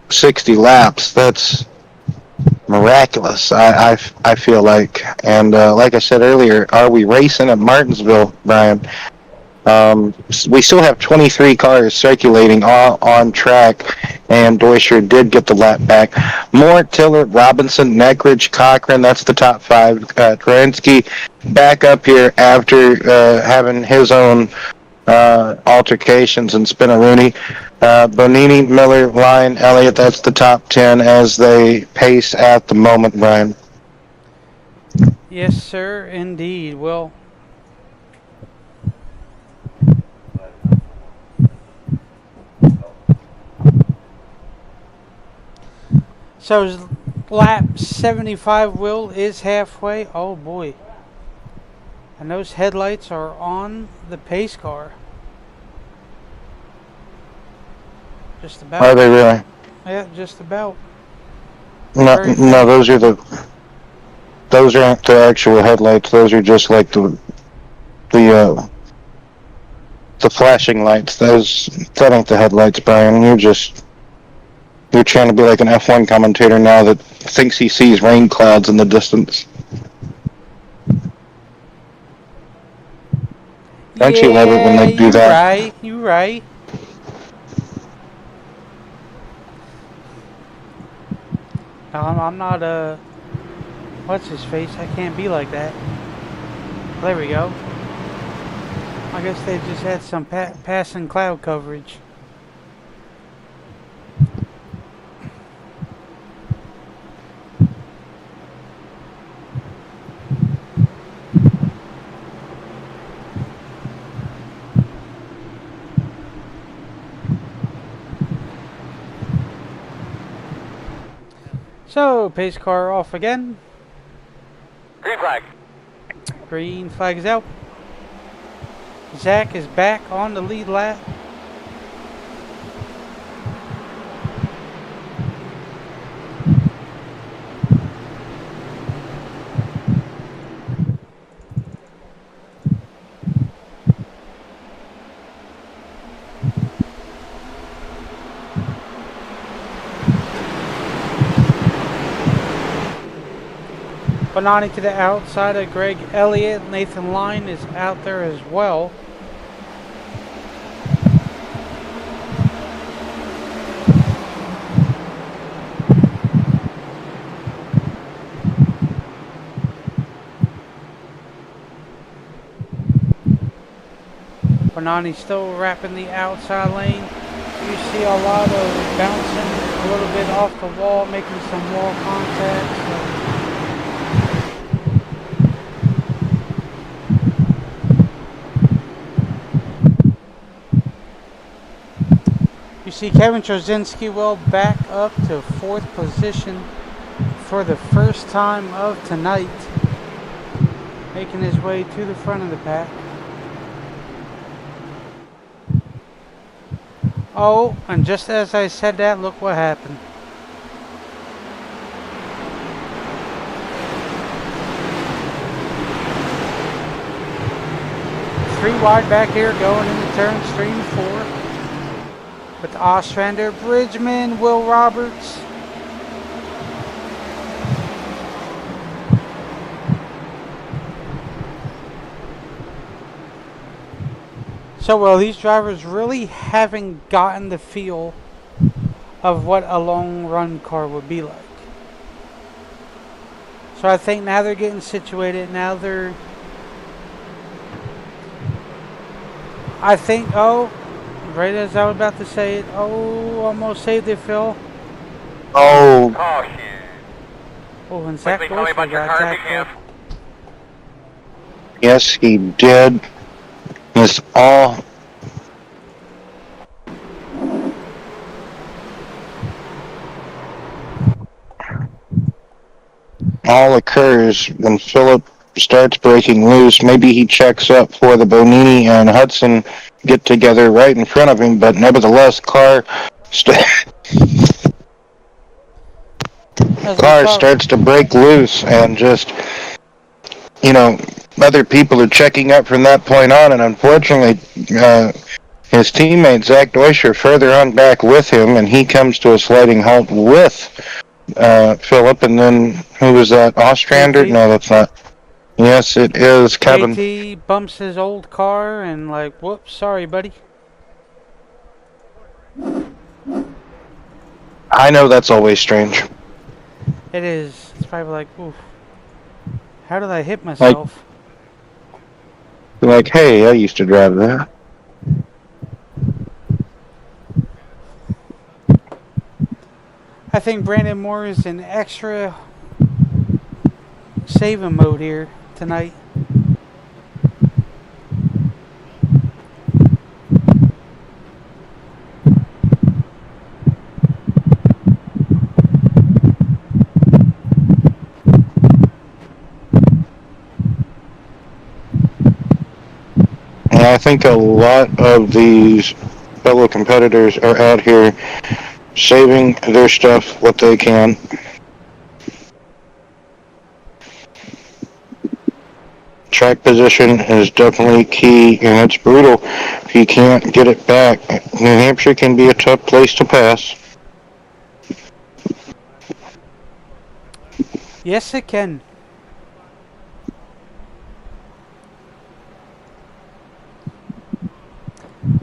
60 laps. That's miraculous. I feel like, and like I said earlier, are we racing at Martinsville, Brian? We still have 23 cars circulating on track, and Deuscher did get the lap back. Moore, Tiller, Robinson, Neckridge, Cochran, that's the top 5. Kerensky back up here after having his own altercations and Spinaroonie. Bonini, Miller, Line, Elliott, that's the top 10 as they pace at the moment, Brian. Yes, sir, indeed. Well, so lap 75, Will, is halfway. Oh boy. And those headlights are on the pace car. Just about. Are they really? Yeah, just about. No, those aren't the actual headlights. Those are just like the flashing lights. That ain't the headlights, Brian. You're trying to be like an F1 commentator now that thinks he sees rain clouds in the distance. Don't you love it when they do that? You're right. I'm not what's his face? I can't be like that. There we go. I guess they just had some passing cloud coverage. So, pace car off again. Green flag. Green flag is out. Zach is back on the lead lap. Bonani to the outside of Greg Elliott. Nathan Line is out there as well. Bonani still wrapping the outside lane. You see a lot of bouncing a little bit off the wall, making some wall contact. So you see Kevin Trozinski will back up to 4th position for the first time of tonight, making his way to the front of the pack. Oh, and just as I said that, look what happened. Three wide back here going into turns 3 and 4. With Ostrander, Bridgman, Will Roberts. So, well, these drivers really haven't gotten the feel of what a long run car would be like. So I think now they're getting situated. Now they're... I think, oh, right as I was about to say it, oh, almost saved it, Phil. Oh, Caution. Oh, and Zach Quickly tell me Dorsey about your got car if you tackled. can. yes, he did. It's all occurs when Philip starts breaking loose. Maybe he checks up for the Bonini and Hudson get together right in front of him, but nevertheless, As we saw, starts to break loose, and just, you know, other people are checking up from that point on, and unfortunately, his teammate Zach Deutscher further on back with him, and he comes to a sliding halt with Philip, and then who was that? Ostrander? JT. No, that's not. Yes, it is Kevin. JT bumps his old car and like, whoops, sorry, buddy. I know that's always strange. It is. It's probably like, oof. How did I hit myself? Like, hey, I used to drive that. I think Brandon Moore is in extra saving mode here tonight. And I think a lot of these fellow competitors are out here saving their stuff what they can. Track position is definitely key, and it's brutal if you can't get it back. New Hampshire can be a tough place to pass. Yes, it can.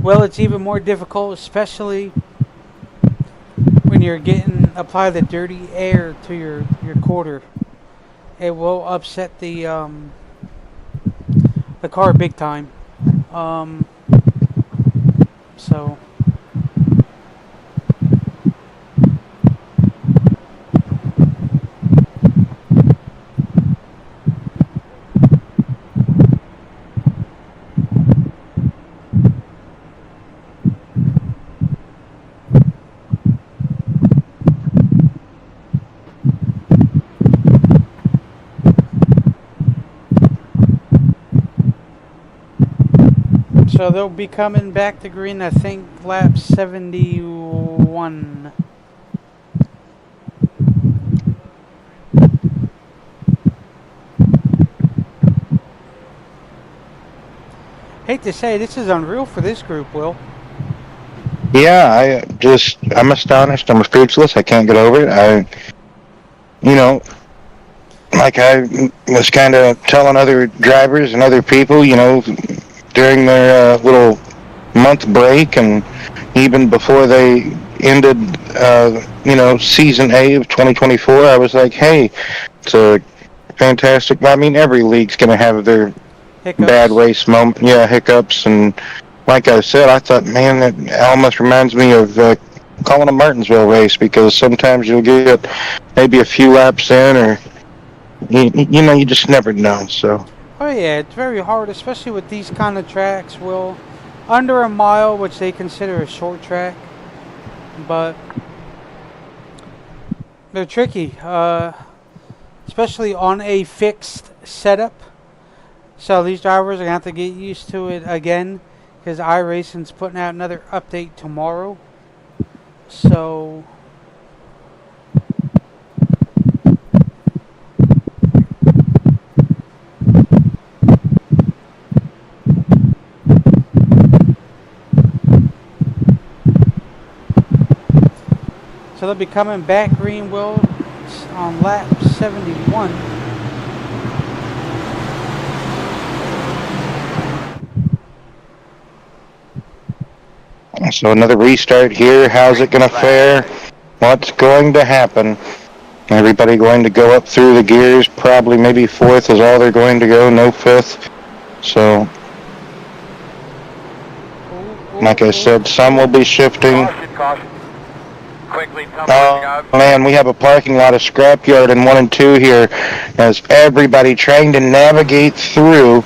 Well, it's even more difficult, especially when when you're apply the dirty air to your quarter, it will upset the car big time. So. So they'll be coming back to green, I think, lap 71. Hate to say, this is unreal for this group, Will. Yeah, I'm astonished. I'm speechless. I can't get over it. Like I was kind of telling other drivers and other people, during their little month break and even before they ended, season A of 2024, I was like, hey, it's a fantastic. I mean, every league's going to have their Hiccups. bad race moment, hiccups. And like I said, I thought, man, that almost reminds me of calling a Martinsville race, because sometimes you'll get maybe a few laps in, or you just never know. So. Oh yeah, it's very hard, especially with these kind of tracks. Will under a mile, which they consider a short track, but they're tricky, especially on a fixed setup. So these drivers are gonna have to get used to it again, because iRacing's putting out another update tomorrow. So. So they'll be coming back green, Will, on lap 71. So another restart here. How's it going to fare? What's going to happen? Everybody going to go up through the gears. Probably maybe fourth is all they're going to go. No fifth. So, like I said, some will be shifting. Caution. Quickly, Oh man, we have a parking lot of scrapyard in 1 and 2 here, as everybody trying to navigate through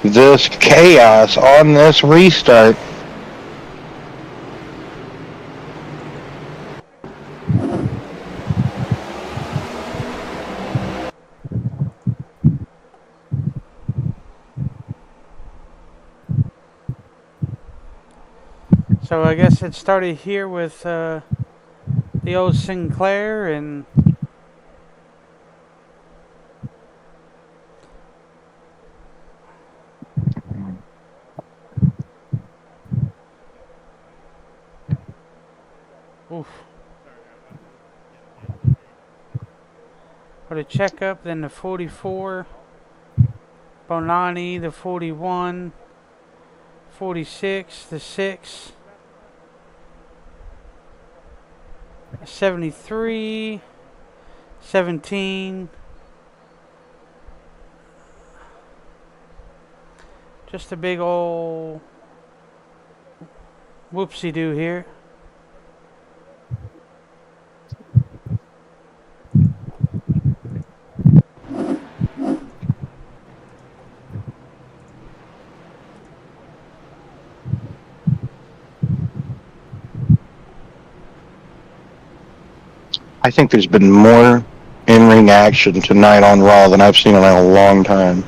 this chaos on this restart. So I guess it started here with the old Sinclair and oof. For the checkup, then the 44, Bonani, the 41, 46, the 6, 73, 17. Just a big old whoopsie-doo here. I think there's been more in-ring action tonight on Raw than I've seen in a long time.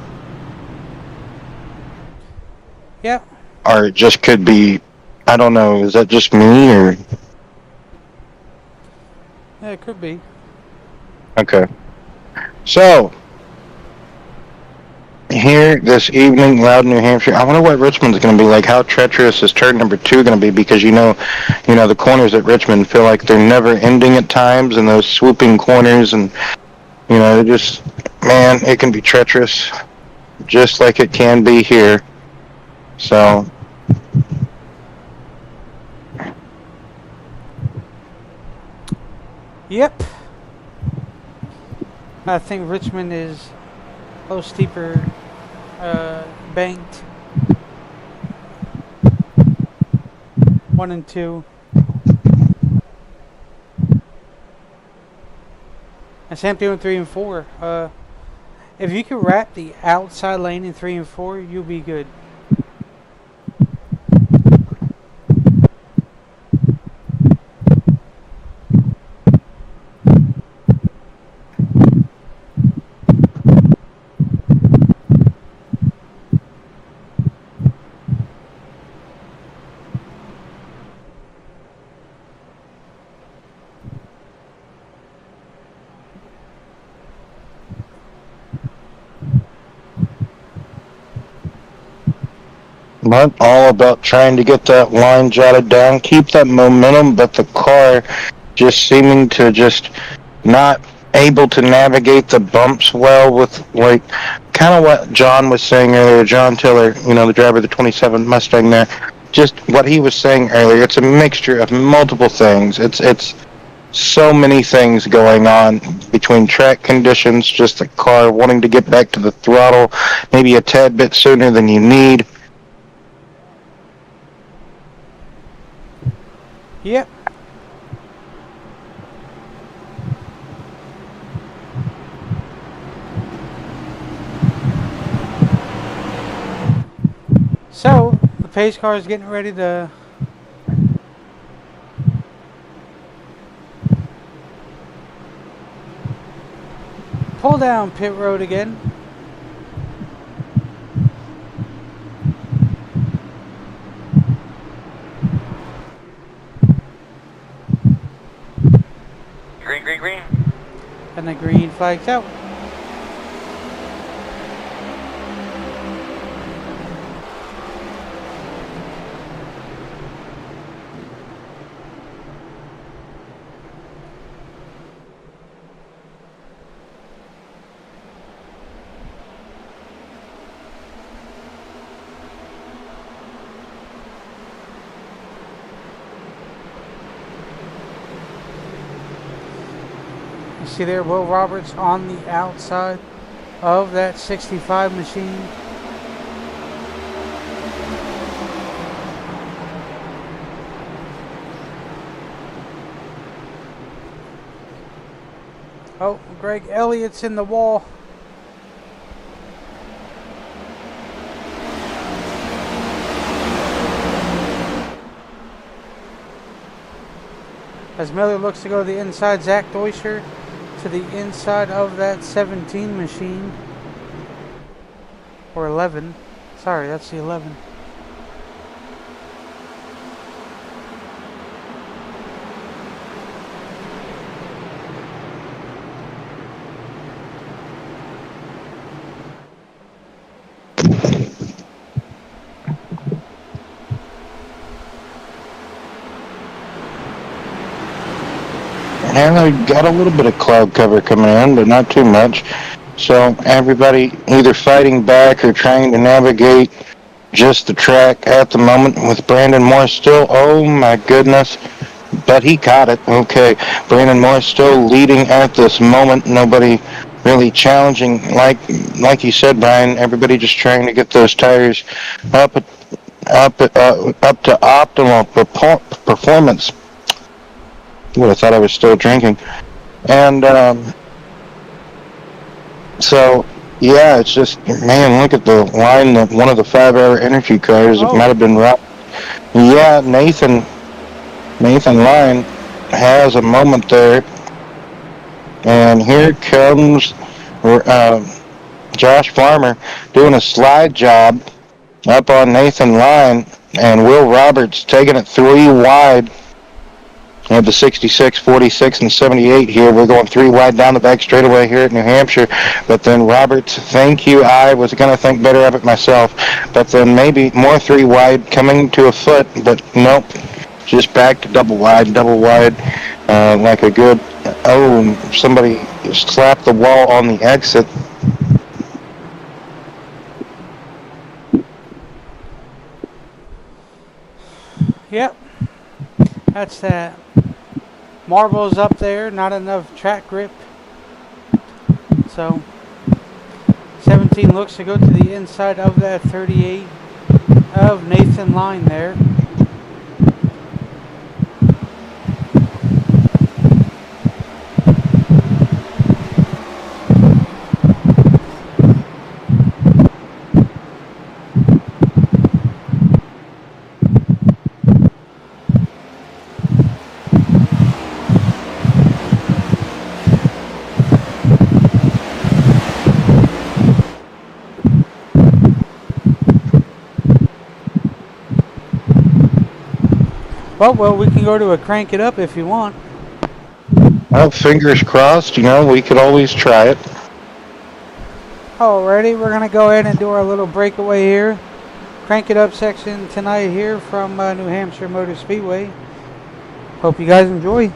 Yep. Or it just could be, I don't know, is that just me, or? Yeah, it could be. Okay. So, here this evening, Loudon, New Hampshire. I wonder what Richmond's going to be like. How treacherous is turn number 2 going to be? Because the corners at Richmond feel like they're never ending at times, and those swooping corners, and they're just, man, it can be treacherous, just like it can be here. So. Yep. I think Richmond is a little steeper banked. 1 and 2. And same thing with 3 and 4. If you can wrap the outside lane in 3 and 4, you'll be good. But all about trying to get that line jotted down, keep that momentum, but the car just seeming to just not able to navigate the bumps well with, like, kind of what John was saying earlier, John Tiller, the driver of the 27 Mustang there, just what he was saying earlier. It's a mixture of multiple things. It's so many things going on between track conditions, just the car wanting to get back to the throttle maybe a tad bit sooner than you need. Yep. So, the pace car is getting ready to pull down pit road again. Green, green, green. And the green flag's out. See there, Will Roberts on the outside of that 65 machine. Oh, Greg Elliott's in the wall. As Miller looks to go to the inside, Zach Deuscher to the inside of that 17 machine. Or 11. Sorry, that's the 11. And I got a little bit of cloud cover coming in, but not too much. So everybody either fighting back or trying to navigate just the track at the moment with Brandon Moore still. Oh my goodness. But he caught it. Okay. Brandon Moore still leading at this moment. Nobody really challenging. Like you said, Brian, everybody just trying to get those tires up to optimal performance. Would have thought I was still drinking. And so, yeah, it's just, man, look at the line that one of the 5-hour energy cars, it might have been right. Yeah, Nathan Lyon has a moment there. And here comes Josh Farmer doing a slide job up on Nathan Lyon, and Will Roberts taking it 3 wide. We have the 66, 46, and 78 here. We're going 3 wide down the back straightaway here at New Hampshire. But then Roberts, thank you. I was going to think better of it myself. But then maybe more 3 wide coming to a foot. But nope, just back to double wide. Like a good, somebody slapped the wall on the exit. Yep. That's that. Marbles up there, not enough track grip. So 17 looks to go to the inside of that 38 of Nathan Line there. Well, we can go to a crank it up if you want. Well, fingers crossed, we could always try it. Alrighty, we're going to go ahead and do our little breakaway here. Crank it up section tonight here from New Hampshire Motor Speedway. Hope you guys enjoy.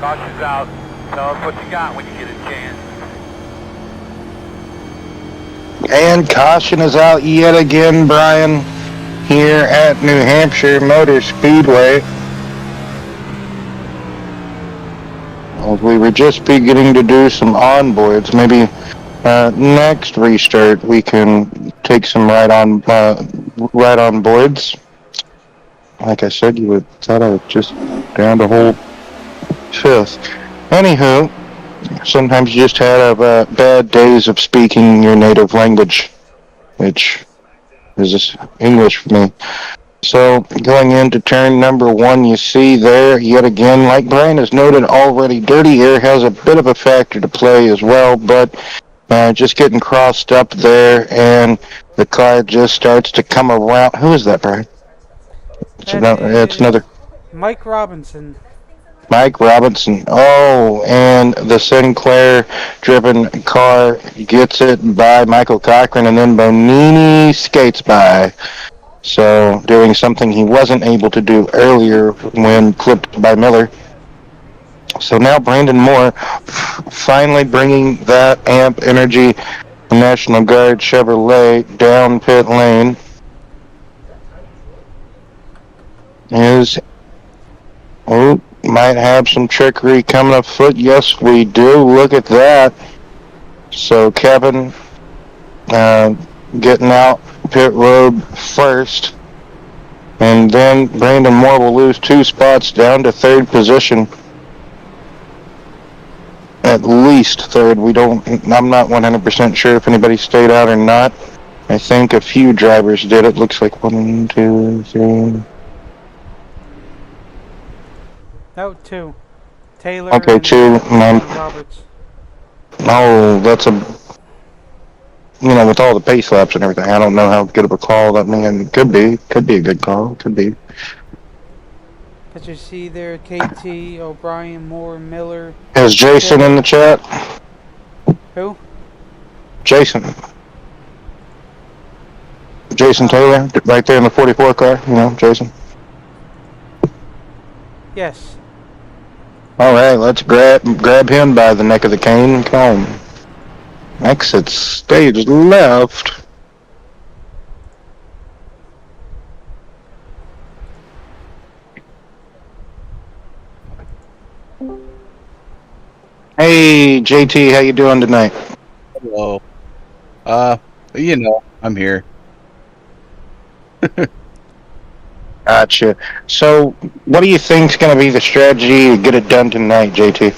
Caution's out. Tell us what you got when you get a chance. And caution is out yet again, Brian, here at New Hampshire Motor Speedway. We were just beginning to do some onboards. Maybe next restart we can take some ride-on boards. Like I said, you would thought I would just down the whole fifth. Anywho, sometimes you just have bad days of speaking your native language, which is English for me. So going into turn number 1, you see there yet again, like Brian has noted already, dirty air has a bit of a factor to play as well, but just getting crossed up there and the car just starts to come around. Who is that, Brian? It's another Mike Robinson. Mike Robinson. Oh, and the Sinclair-driven car gets it by Michael Cochran, and then Bonini skates by. So, doing something he wasn't able to do earlier when clipped by Miller. So now Brandon Moore finally bringing that AMP Energy National Guard Chevrolet down pit lane. Might have some trickery coming afoot. Yes, we do. Look at that. So Kevin getting out pit road first. And then Brandon Moore will lose 2 spots down to 3rd position. At least 3rd. I'm not 100% sure if anybody stayed out or not. I think a few drivers did. It looks like 1, 2, 3. No, 2. Taylor. Okay, 2. Roberts. Oh, that's with all the pace laps and everything, I don't know how good of a call that man could be. Could be a good call. Could be. As you see there, KT, O'Brien, Moore, Miller. Is Jason in the chat? Who? Jason. Jason Taylor, right there in the 44 car. You know, Jason. Yes. All right, let's grab him by the neck of the cane and come on. Exit stage left. Hey, JT, how you doing tonight? Hello. I'm here. Gotcha. So, what do you think's going to be the strategy to get it done tonight, JT?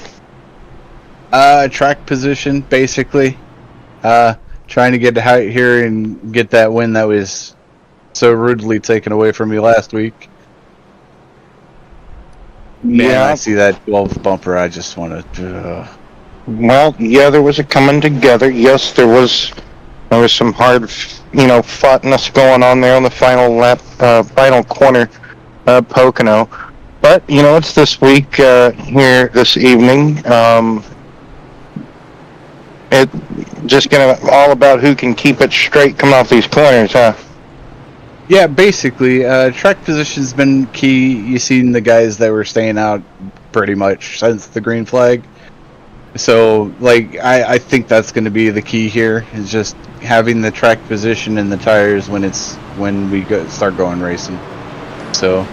Track position, basically. Trying to get out here and get that win that was so rudely taken away from me last week. Man, I see that 12 bumper. I just want to. Well, yeah, there was a coming together. Yes, there was some hard, foughtness going on there on the final lap, final corner, Pocono. But it's this week here this evening. It just gonna all about who can keep it straight coming off these corners, huh? Yeah, basically, track position's been key. You seen the guys that were staying out pretty much since the green flag. So, I think that's going to be the key here, is just having the track position and the tires when we start going racing. So.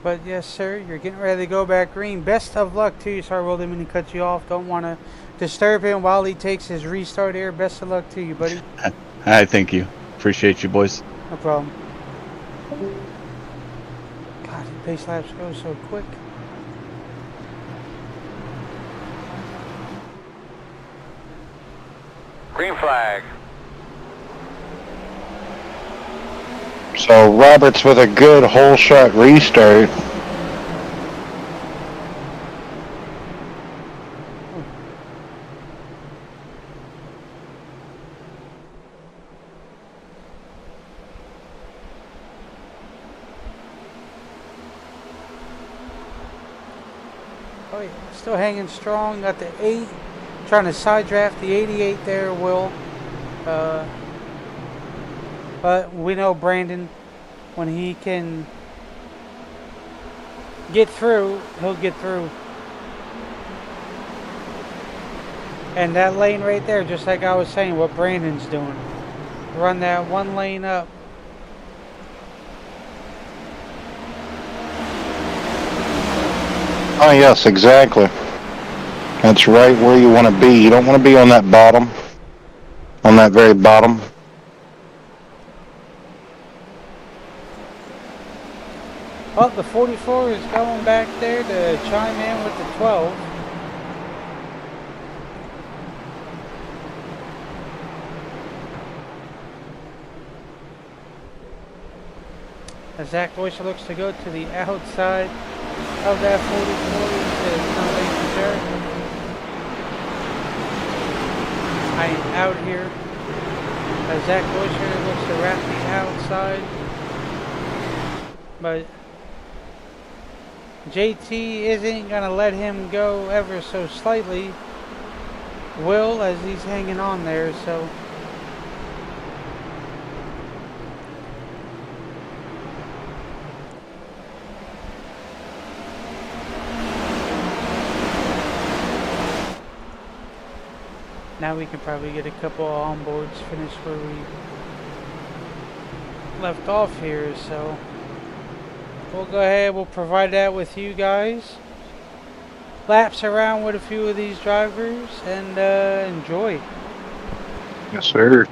But yes, sir, you're getting ready to go back green. Best of luck to you. Sorry, Will, didn't mean to cut you off. Don't want to disturb him while he takes his restart here. Best of luck to you, buddy. I thank you. Appreciate you, boys. No problem. God, the pace laps go so quick. Green flag. So Roberts with a good whole shot restart. Oh yeah, still hanging strong. Got the 8. Trying to side draft the 88 there, Will. But we know Brandon, when he can get through, he'll get through. And that lane right there, just like I was saying, what Brandon's doing. Run that one lane up. Oh yes, exactly. That's right where you want to be. You don't want to be on that bottom, on that very bottom. Oh, the 44 is going back there to chime in with the 12. As Zach Boyce looks to go to the outside of that 44 to Foundation Jarrett. I am out here. As Zach Boyce looks to wrap the outside. But JT isn't going to let him go ever so slightly. Will, as he's hanging on there, so. Now we can probably get a couple of onboards finished where we left off here, so we'll go ahead, we'll provide that with you guys. Laps around with a few of these drivers and enjoy. Yes, sir.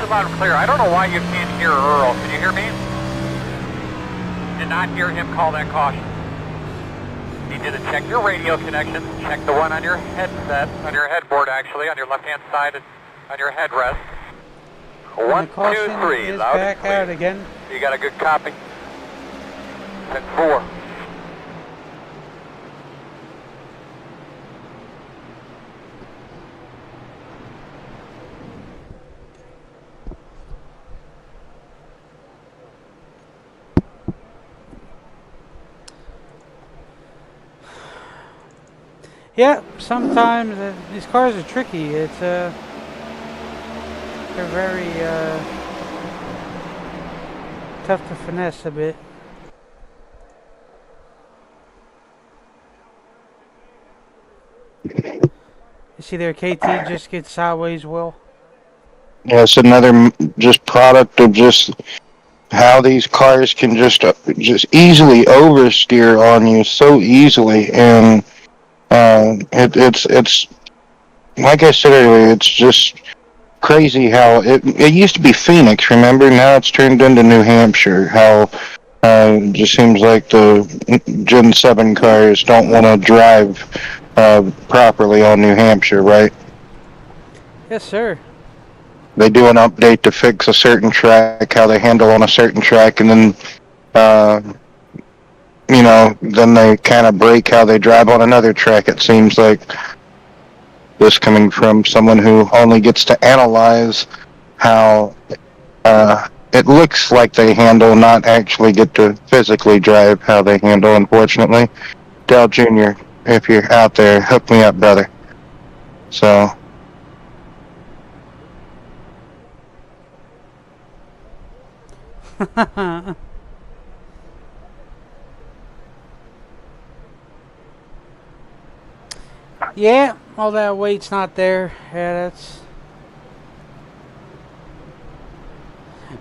loud and clear. I don't know why you can't hear Earl. Can you hear me? Did not hear him call that caution. Need you to check your radio connection. Check the one on your headset, on your headboard actually, on your left-hand side, on your headrest. And 1, the 2, caution 3, is loud and back clear. out again. You got a good copy? And 4. Yeah, sometimes these cars are tricky. It's they're very tough to finesse a bit. You see there, KT just gets sideways, Will. Yeah, it's another just product of just how these cars can just easily oversteer on you so easily, and it's like I said earlier, it's just crazy how it used to be Phoenix, remember? Now it's turned into New Hampshire. How it just seems like the Gen 7 cars don't want to drive properly on New Hampshire, right? Yes, sir. They do an update to fix a certain track, how they handle on a certain track, and then uh, then they kind of break how they drive on another track. It seems like this coming from someone who only gets to analyze how it looks like they handle, not actually get to physically drive how they handle, unfortunately. Dell Jr., if you're out there, hook me up, brother. So, Yeah, all that weight's not there. Yeah,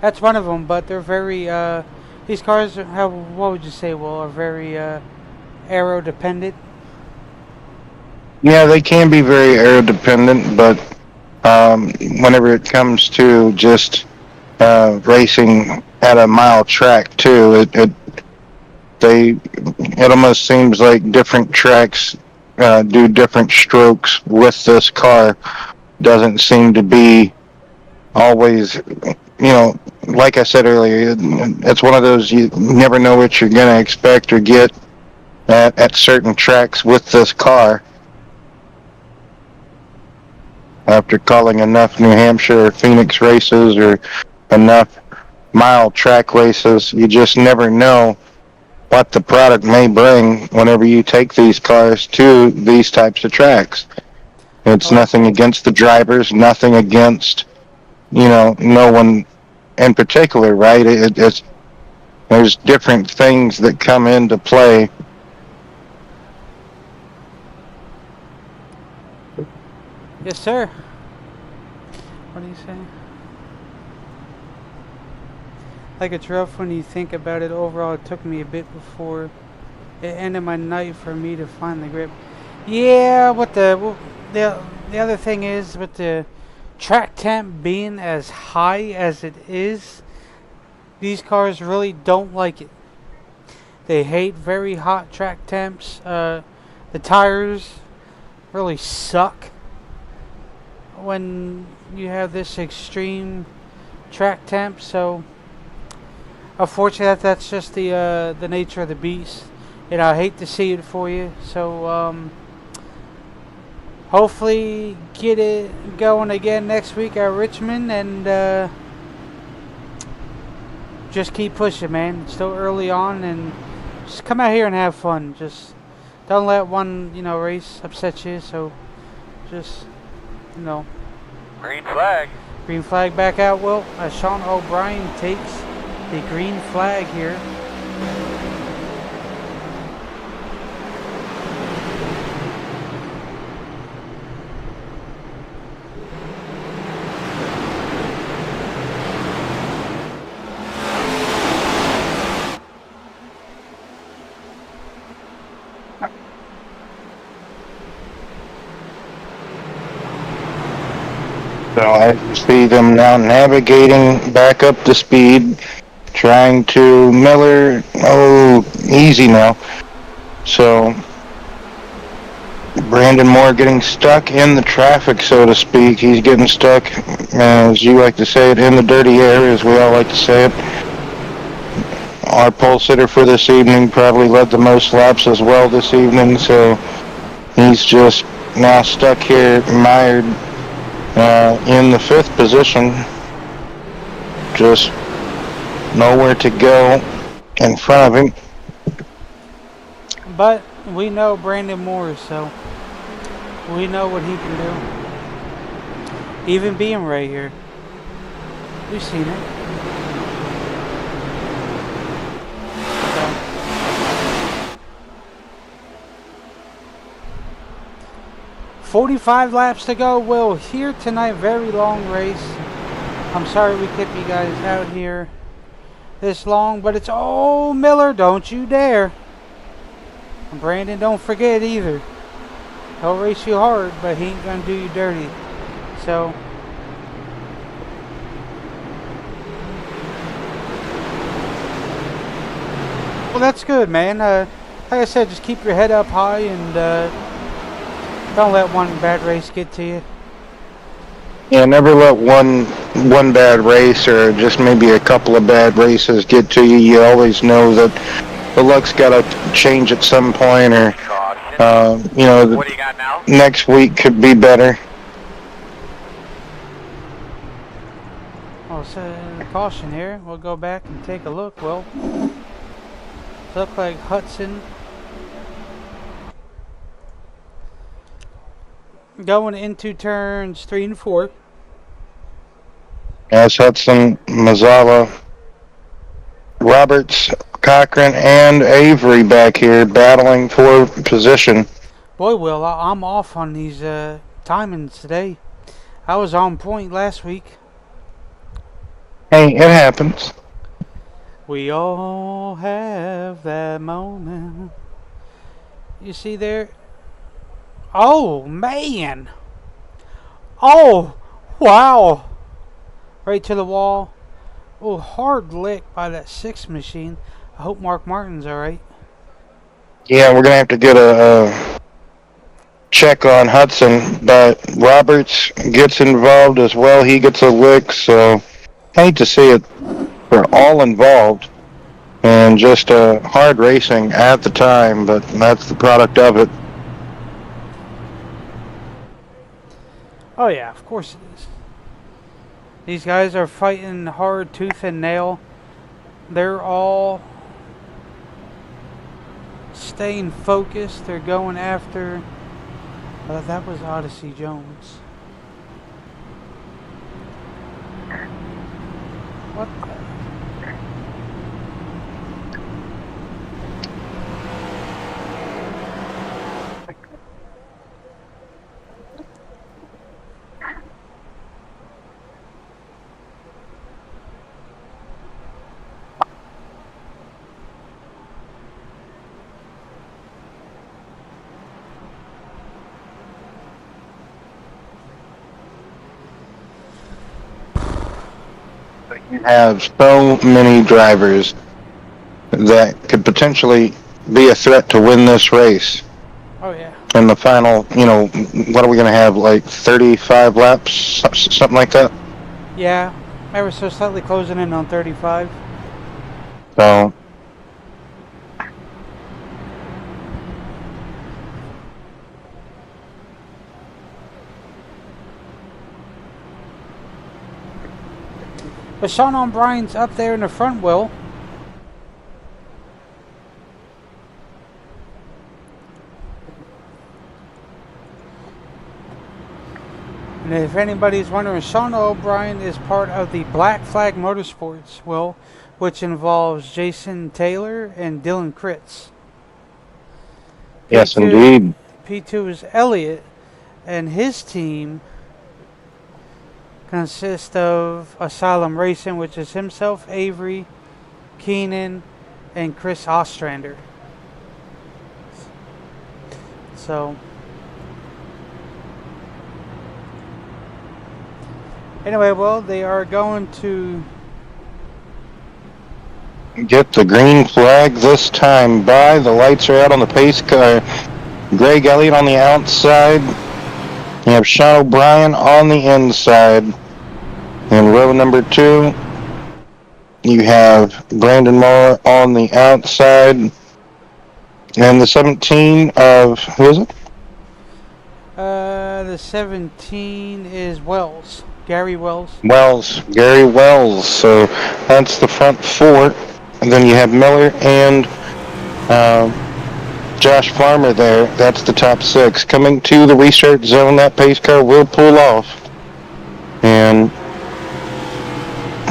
that's one of them. But they're very these cars have, what would you say, Will, are very aero dependent. yeah, they can be very aero dependent, but whenever it comes to just racing at a mile track too, it almost seems like different tracks do different strokes with this car. Doesn't seem to be always, like I said earlier, it's one of those you never know what you're going to expect or get at certain tracks with this car. After calling enough New Hampshire or Phoenix races or enough mile track races, you just never know what the product may bring whenever you take these cars to these types of tracks. It's nothing against the drivers, nothing against, no one in particular, right? It's there's different things that come into play. Yes, sir. What do you say? Like, it's rough when you think about it. Overall, it took me a bit before it ended my night for me to find the grip. Yeah, the other thing is, with the track temp being as high as it is, these cars really don't like it. They hate very hot track temps. The tires really suck when you have this extreme track temp. So unfortunately, that's just the nature of the beast, and I hate to see it for you. So hopefully get it going again next week at Richmond, and just keep pushing, man. It's still early on, and just come out here and have fun. Just don't let one race upset you. So just Green flag. green flag back out, Will, as Sean O'Brien takes the green flag here. So See them now navigating back up the speed, trying to Miller. Oh, easy now. So Brandon Moore getting stuck in the traffic, so to speak. He's getting stuck, as you like to say it, in the dirty air, as we all like to say it. Our pole sitter for this evening probably led the most laps as well this evening, so he's just now stuck here, mired in the 5th position. Just nowhere to go in front of him. But we know Brandon Moore, so we know what he can do. Even being right here. We've seen it. So. 45 laps to go. Will here tonight. Very long race. I'm sorry we kept you guys out here this long, but it's Miller. Don't you dare. And Brandon, don't forget either. He'll race you hard, but he ain't gonna do you dirty. So well, that's good, man. Like I said, just keep your head up high and don't let one bad race get to you. Yeah, never let one bad race or just maybe a couple of bad races get to you. You always know that the luck's got to change at some point, or What do you got now? next week could be better. Oh, so caution here. We'll go back and take a look. Well, look like Hudson going into turns 3 and 4. As Hudson, Mazzala, Roberts, Cochran, and Avery back here battling for position. Boy, Will, I'm off on these timings today. I was on point last week. Hey, it happens. We all have that moment. You see there? Oh, man. Oh, wow. Right to the wall. Oh, hard lick by that 6 machine. I hope Mark Martin's alright. Yeah, we're going to have to get a check on Hudson, but Roberts gets involved as well. He gets a lick, so hate to see it for all involved. And just hard racing at the time, but that's the product of it. Oh, yeah, of course it is. These guys are fighting hard tooth and nail. They're all staying focused. They're going after... that was Odyssey Jones. What the... You have so many drivers that could potentially be a threat to win this race. Oh, yeah. In the final, what are we going to have, like 35 laps, something like that? Yeah, ever so slightly closing in on 35. So, but Sean O'Brien's up there in the front, Will. And if anybody's wondering, Sean O'Brien is part of the Black Flag Motorsports, Will, which involves Jason Taylor and Dylan Kritz. yes, P2 indeed. P2 is Elliott, and his team consists of Asylum Racing, which is himself, Avery, Keenan, and Chris Ostrander. So, Anyway, well, they are going to Get the green flag this time by. The lights are out on the pace car. Greg Elliott on the outside. You have Sean O'Brien on the inside. In row number 2, you have Brandon Moore on the outside. And the 17 of, who is it? the 17 is Wells. Gary Wells. Gary Wells. So that's the front 4. And then you have Miller and Josh Farmer there. That's the top 6. Coming to the restart zone, that pace car will pull off. And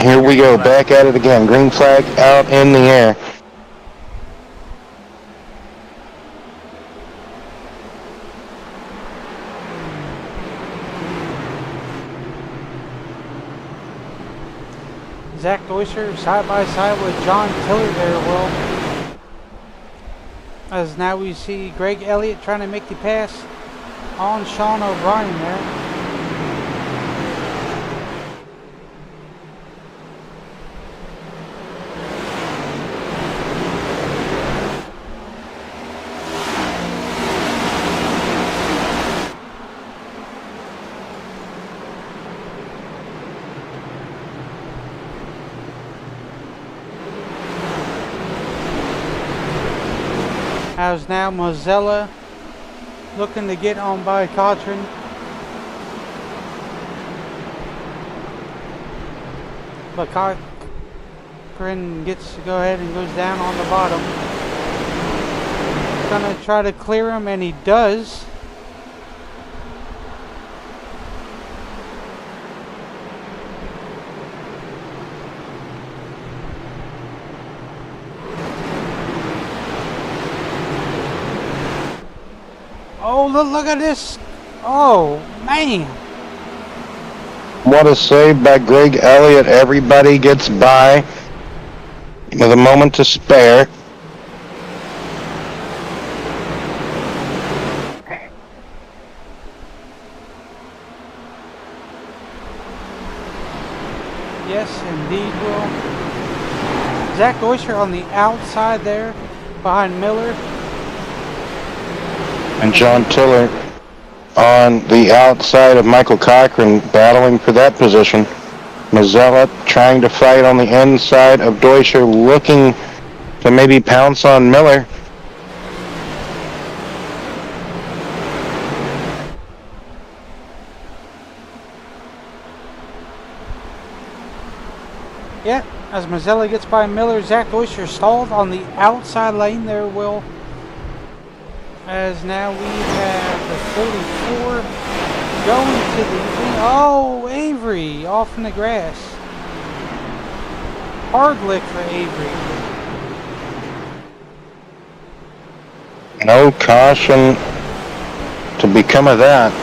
here we go, back at it again. Green flag out in the air. Zach Deutscher side by side with John Tiller there, Will. As now we see Greg Elliott trying to make the pass on Sean O'Brien there. As now Mozilla looking to get on by Cochran. But Cochran gets to go ahead and goes down on the bottom. Gonna try to clear him, and he does. Oh, look at this. Oh, man. What a save by Greg Elliott. Everybody gets by with a moment to spare. Yes, indeed, Will. Zach Deutscher on the outside there behind Miller. And John Tiller on the outside of Michael Cochran, battling for that position. Mazzella trying to fight on the inside of Deutscher, looking to maybe pounce on Miller. Yeah, as Mazzella gets by Miller, Zach Deutscher stalled on the outside lane there, Will. As now we have the 44 going to the... Oh, Avery off in the grass. Hard lick for Avery. No caution to become of that.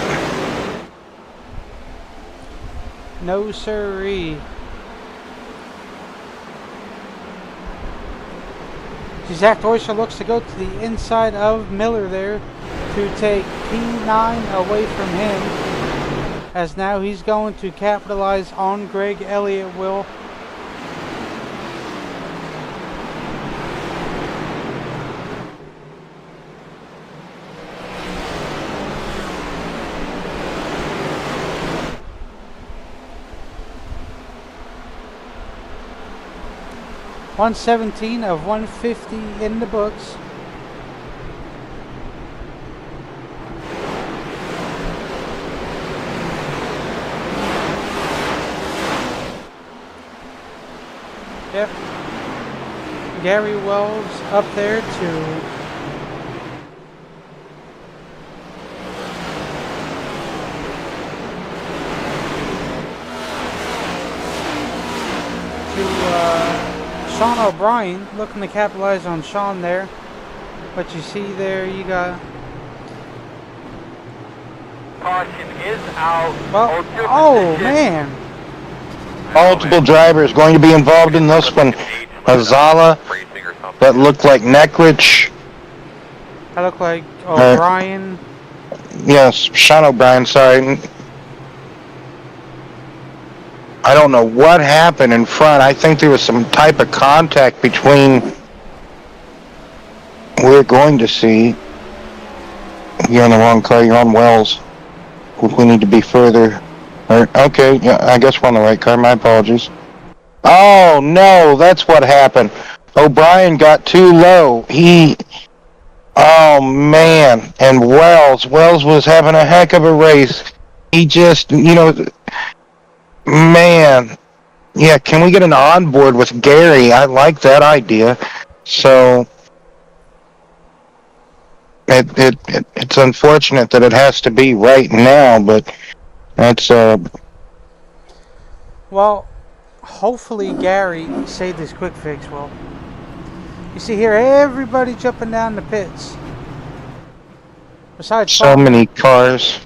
No siree. Zach Deutscher looks to go to the inside of Miller there to take P9 away from him. As now he's going to capitalize on Greg Elliott, Will. .117 of 150 in the books. Yep. Gary Wells up there to Sean O'Brien, looking to capitalize on Sean there. But you see there, you got... Caution is out. Well, oh, man. Multiple drivers going to be involved in this one. Azala, that looked like Neckrich. That looked like O'Brien. Yes, Sean O'Brien, sorry. I don't know what happened in front. I think there was some type of contact between. We're going to see. You're on the wrong car. You're on Wells. We need to be further. Okay, yeah, I guess we're on the right car. My apologies. Oh no, that's what happened. O'Brien got too low. Oh man, and Wells was having a heck of a race. He just, man, yeah. Can we get an onboard with Gary? I like that idea. So it's unfortunate that it has to be right now, but that's Well, hopefully Gary saved his quick fix. Well, you see here everybody jumping down the pits. Besides so Paul. many cars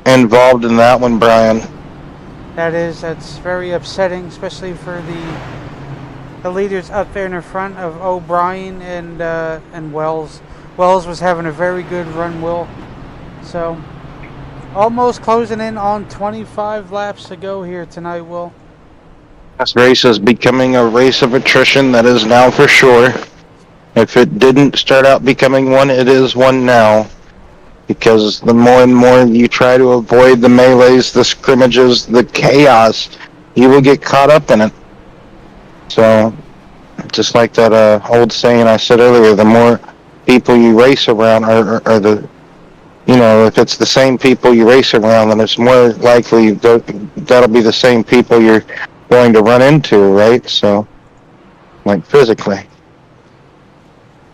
involved in that one, Brian. That's very upsetting, especially for the leaders up there in the front of O'Brien and Wells. Wells was having a very good run, Will. So, almost closing in on 25 laps to go here tonight, Will. This race is becoming a race of attrition, that is now for sure. If it didn't start out becoming one, it is one now. Because the more and more you try to avoid the melees, the scrimmages, the chaos, you will get caught up in it. So, just like that old saying I said earlier, the more people you race around are the, if it's the same people you race around, then it's more likely that'll be the same people you're going to run into, right? So, like physically.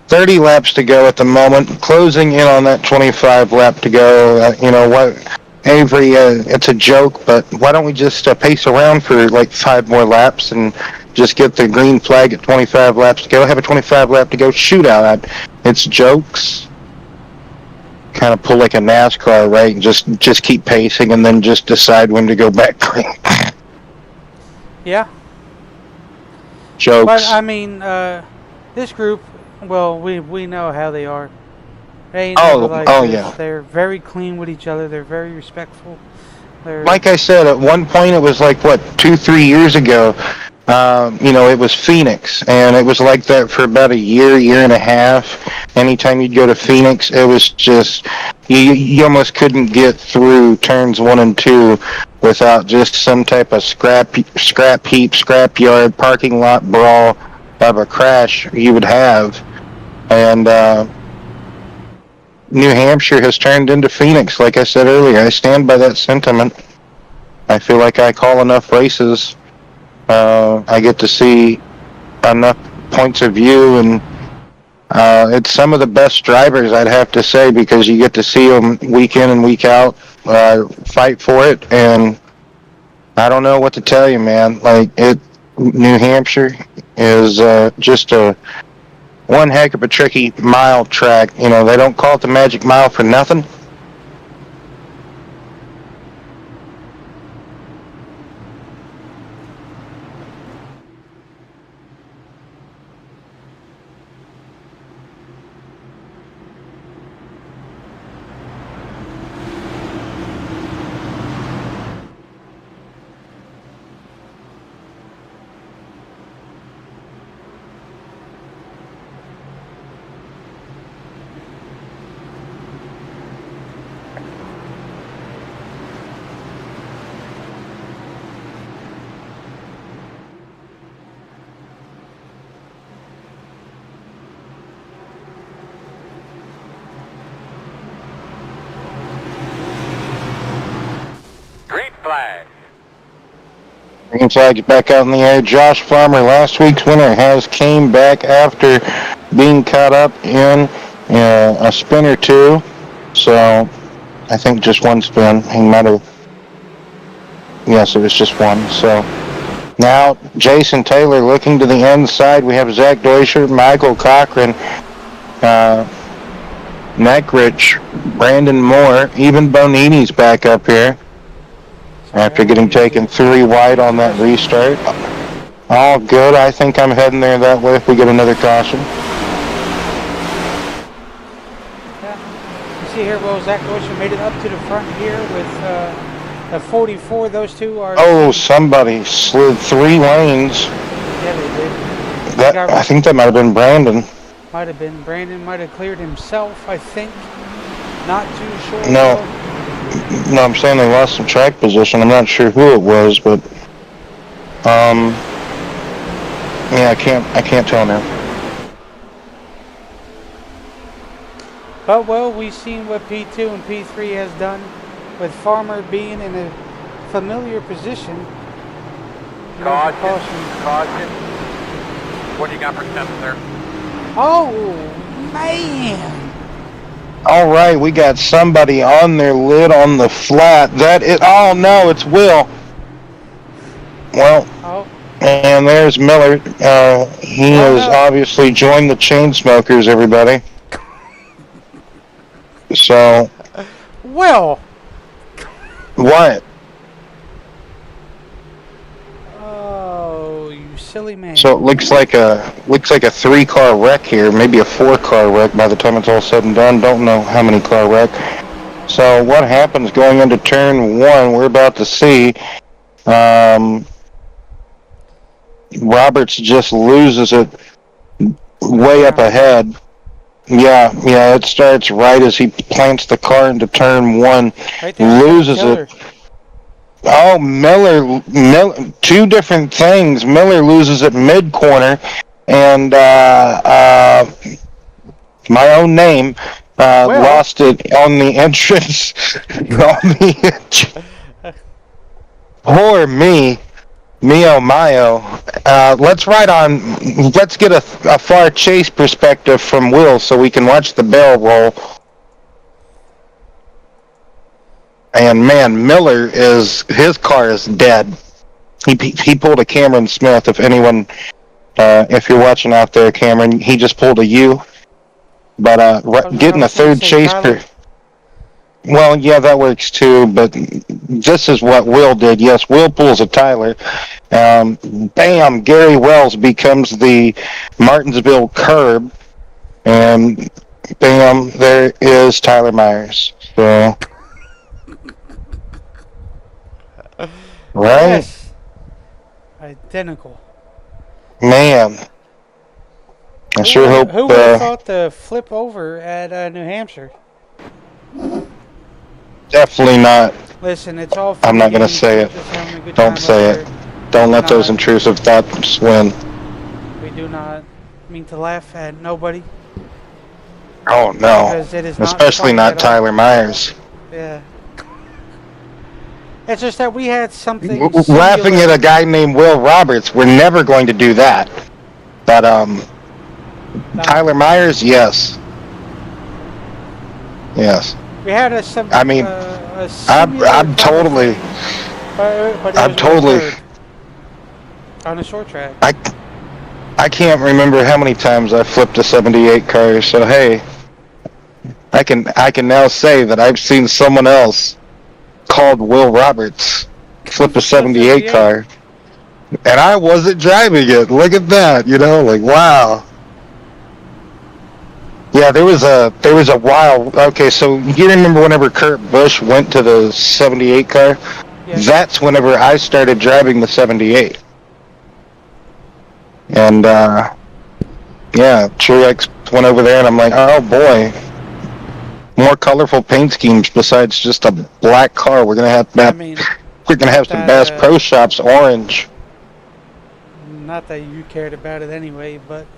30 laps to go at the moment, closing in on that 25 lap to go. What, Avery, it's a joke, but why don't we just pace around for like 5 more laps and just get the green flag at 25 laps to go, have a 25 lap to go shootout. It's jokes. Kind of pull like a NASCAR, right? Just keep pacing and then just decide when to go back green. Yeah. Jokes. But, I mean, this group, well, we know how they are. They ain't never like this. Yeah. They're very clean with each other. They're very respectful. Like I said, at one point it was like, 2-3 years ago, it was Phoenix, and it was like that for about a year and a half. Anytime you'd go to Phoenix, it was just, you almost couldn't get through turns 1 and 2 without just some type of scrap heap, scrap yard, parking lot brawl of a crash you would have. And New Hampshire has turned into Phoenix, like I said earlier. I stand by that sentiment. I feel like I call enough races. I get to see enough points of view, and it's some of the best drivers, I'd have to say, because you get to see them week in and week out fight for it, and I don't know what to tell you, man. New Hampshire is just one heck of a tricky mile track. They don't call it the Magic Mile for nothing. Green flag. Green flag's back out in the air. Josh Farmer, last week's winner, has came back after being caught up in a spin or two. So, I think just one spin. He might have. Yes, it was just one. So, now Jason Taylor looking to the inside. We have Zach Deutscher, Michael Cochran, Neckrich, Brandon Moore, even Bonini's back up here. After getting taken 3 wide on that restart. All good. I think I'm heading there that way if we get another caution. Yeah. You see here, Will, Zach Deutscher made it up to the front here with The 44, those two are. Oh, somebody slid 3 lanes. Yeah, they did. I think that might have been Brandon. Might have been. Brandon might have cleared himself, I think. Not too sure. No. No, I'm saying they lost some track position. I'm not sure who it was, but yeah, I can't tell now. But well, we've seen what P2 and P3 has done, with Farmer being in a familiar position. Caution. What do you got for temps there? Oh man! All right, we got somebody on their lid on the flat. Oh no, it's Will. Well, and there's Miller. He has obviously joined the chain smokers, everybody. So. Will. What? Oh, you silly man. So it looks like a 3-car wreck here, maybe a 4-car wreck by the time it's all said and done. Don't know how many car wreck. So what happens going into turn 1? We're about to see. Roberts just loses it way up ahead. Yeah, it starts right as he plants the car into turn 1, loses it. Oh, Miller, 2 different things. Miller loses it mid-corner, and my own name lost it on the entrance. Poor me. Mio Mayo. Let's get a far chase perspective from Will so we can watch the bell roll. And man, his car is dead. He pulled a Cameron Smith. If anyone, if you're watching out there, Cameron, he just pulled a U. But getting a third chase well, yeah, that works too, but this is what Will did. Yes, Will pulls a Tyler. Bam, Gary Wells becomes the Martinsville curb. And bam, there is Tyler Myers. So, right? Yes. Identical. Man. I sure hope... Who would have thought to flip over at New Hampshire? Definitely not. Listen, it's all I'm not going to say it. Don't say it. Don't let those intrusive thoughts win. We do not mean to laugh at nobody. Oh, no. Especially not Tyler Myers. Yeah. It's just that we had something... Laughing at a guy named Will Roberts, we're never going to do that. But, Tyler Myers, yes. Yes. We had a I'm totally on a short track. I can't remember how many times I flipped a 78 car, so hey, I can now say that I've seen someone else called Will Roberts flip a 78 car, and I wasn't driving it. Look at that, like wow. Yeah, there was a while. Okay, so you remember whenever Kurt Busch went to the 78 car? Yes. That's whenever I started driving the 78. And yeah, Truex went over there, and I'm like, oh boy, more colorful paint schemes besides just a black car. We're gonna have some Bass Pro Shops orange. Not that you cared about it anyway, but.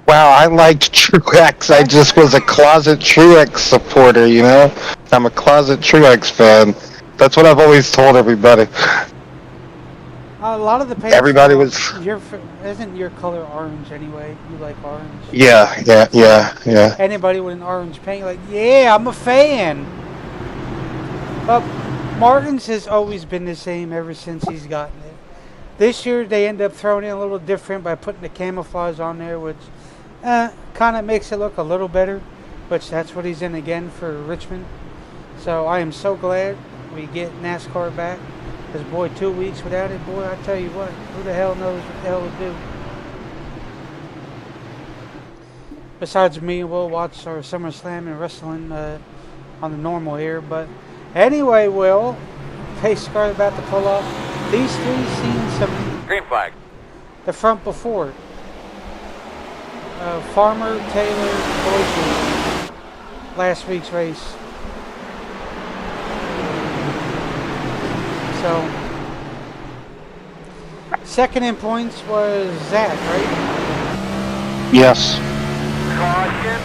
Wow, I liked Truex. I just was a closet Truex supporter, I'm a closet Truex fan. That's what I've always told everybody. A lot of the paint. Everybody was. Isn't your color orange anyway? You like orange? Yeah. Anybody with an orange paint, like, yeah, I'm a fan. But Martin's has always been the same ever since he's gotten it. This year they end up throwing in a little different by putting the camouflage on there, which kind of makes it look a little better, which that's what he's in again for Richmond. So I am so glad we get NASCAR back, because boy, 2 weeks without it, boy, I tell you what, who the hell knows what the hell to do. Besides me, we'll watch our SummerSlam and wrestling on the normal here, but anyway, Will, pace car about to pull off. These three seen some Green flag. the front before. Farmer, Taylor, Boise. Last week's race. So, second in points was Zach, right? Yes. Caution.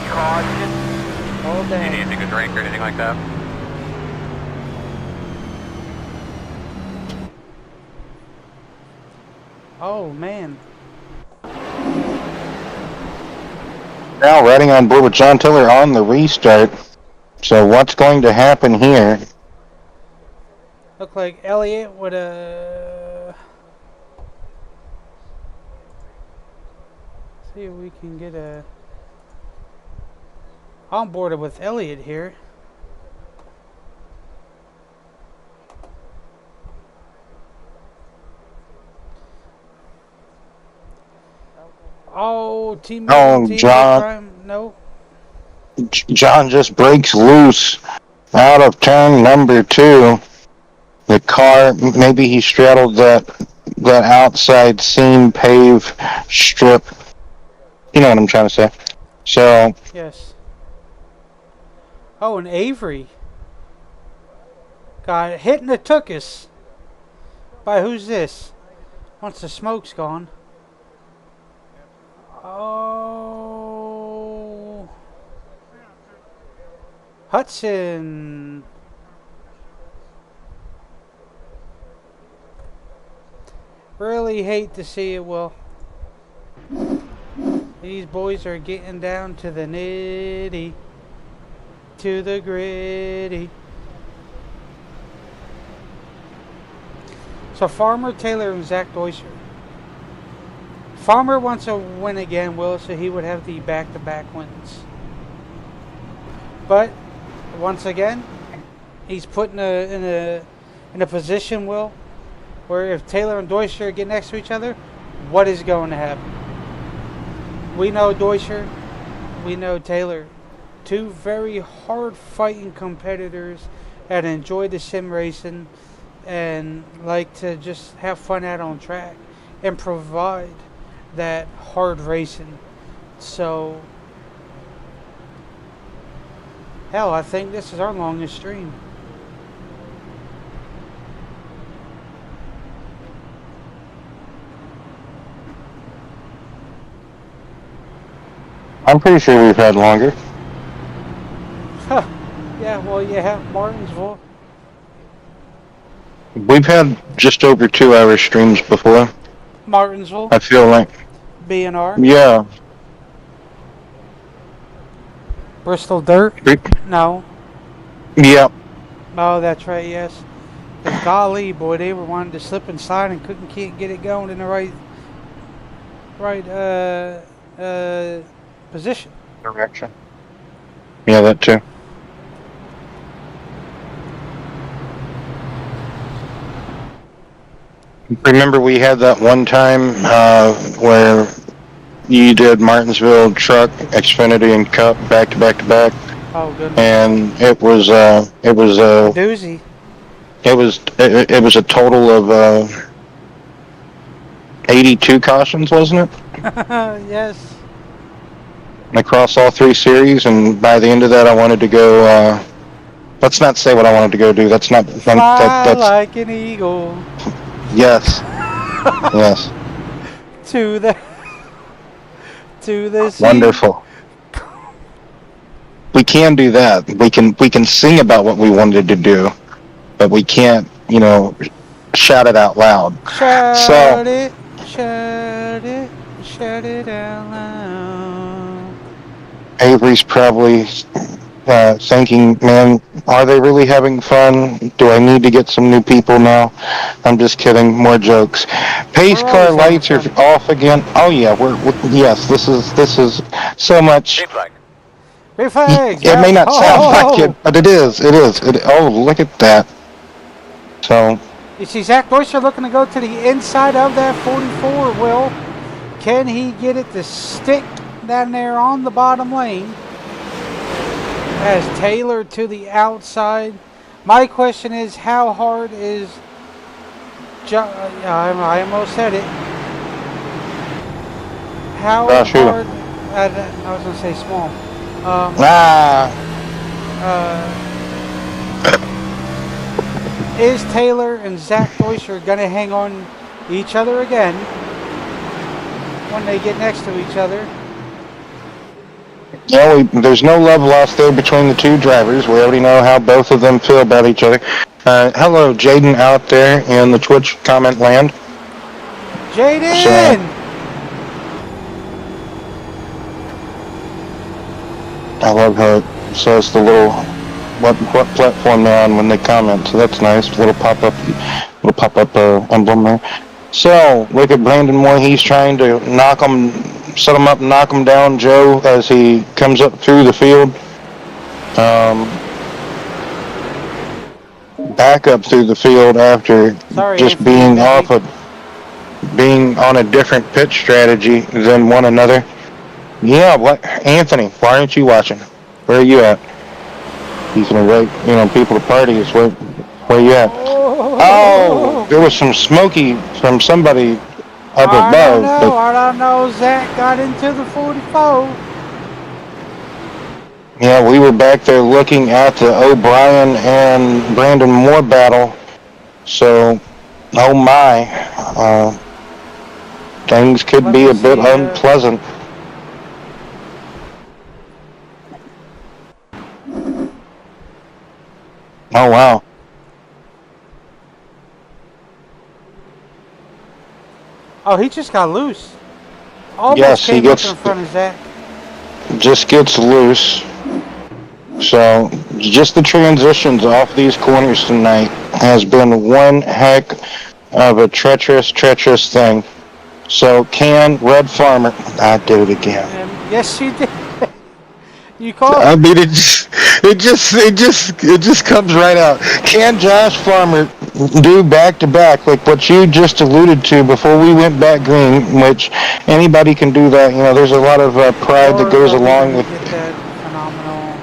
All Do you day. need anything to drink or anything like that? Oh man. Now riding on board with John Tiller on the restart. So what's going to happen here? Look like Elliott would see if we can get a on board with Elliott here. Oh, team. Oh, team John. Prime. No. John just breaks loose out of turn number 2. The car, maybe he straddled that outside seam pave strip. You know what I'm trying to say. So, Yes. Oh, and Avery got hit in the tuchus. By who's this? Once the smoke's gone. Oh. Hudson. Really hate to see it, Will. These boys are getting down to the nitty, to the gritty. So Farmer, Taylor, and Zach Deuscher. Farmer wants to win again, Will, so he would have the back-to-back wins. But once again, he's put in a position, Will, where if Taylor and Deuscher get next to each other, what is going to happen? We know Deuscher, we know Taylor. Two very hard-fighting competitors that enjoy the sim racing and like to just have fun out on track and provide that hard racing. So, hell, I think this is our longest stream. I'm pretty sure we've had longer. Huh. Yeah, well, you have Martinsville. We've had just over 2-hour streams before. Martinsville, I feel like, B&R, yeah. Bristol Dirt. No. Yeah. Oh, that's right, yes. 'Cause golly, boy, they were wanting to slip and slide and can't get it going in the right position. Direction. Yeah, that too. Remember we had that one time where you did Martinsville Truck, Xfinity, and Cup back to back to back, Oh, goodness. and it was Doozy. it was a total of 82 cautions, wasn't it? Yes. Across all 3 series, and by the end of that, I wanted to go. Let's not say what I wanted to go do. That's not. Fly That's like an eagle yes, yes. to the sea. Wonderful. We can do that. We can sing about what we wanted to do, but we can't, shout it out loud. Shout it, shout it, shout it out loud. Avery's probably thinking, man, are they really having fun? Do I need to get some new people now? I'm just kidding. More jokes. Pace We're car always lights are having fun. off again. Oh yeah, yes. This is so much. Green flag. Green flags. It may not sound like Oh. it, but it is. Oh, look at that. So, You see Zach Deuscher looking to go to the inside of that 44, Will. Can he get it to stick down there on the bottom lane? As Taylor to the outside My question is, how hard is I almost said it. How Josh who? hard? I was gonna say small. Is Taylor and Zach Deutscher gonna hang on each other again when they get next to each other? No, there's no love lost there between the two drivers. We already know how both of them feel about each other. Hello, Jaden out there in the Twitch comment land. Jaden! I love how it says the little what platform they're on when they comment. So that's nice. Little pop up emblem there. So look at Brandon Moore. He's trying to set him up, knock him down, Joe, as he comes up through the field. Back up through the field after just Anthony, being on a different pitch strategy than one another. Yeah, what, Anthony? Why aren't you watching? Where are you at? He's gonna wait, people to party. Is where you at? Oh, there was some smoky from somebody up above. I don't know. Zach got into the 44. Yeah, we were back there looking at the O'Brien and Brandon Moore battle. So, oh my, things could be a bit unpleasant. Oh wow. Oh, he just got loose. Almost yes, came up in front of Zach. Just gets loose. So, just the transitions off these corners tonight has been one heck of a treacherous thing. So, can Red Farmer... I did it again. Yes, you did. You called. I mean, it just comes right out. Can Josh Farmer do back-to-back like what you just alluded to before we went back green, which anybody can do that. There's a lot of pride that goes along with that phenomenal,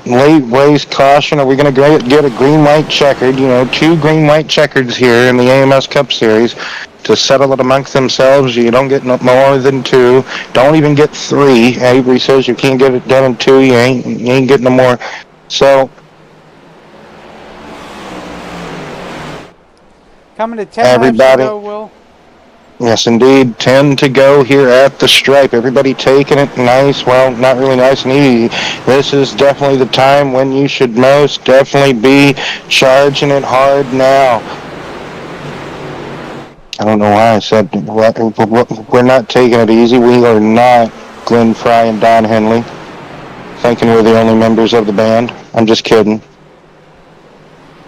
late race caution. Are we going to get a green-white checkered? 2 green-white checkers here in the AMS Cup Series to settle it amongst themselves. You don't get no more than 2. Don't even get 3. Avery says you can't get it done in 2. You ain't getting no more. So coming to 10 everybody, laps to go, Will. Yes, indeed. 10 to go here at the stripe. Everybody taking it nice. Well, not really nice and easy. This is definitely the time when you should most definitely be charging it hard now. I don't know why I said we're not taking it easy. We are not Glenn Fry and Don Henley, thinking we're the only members of the band. I'm just kidding.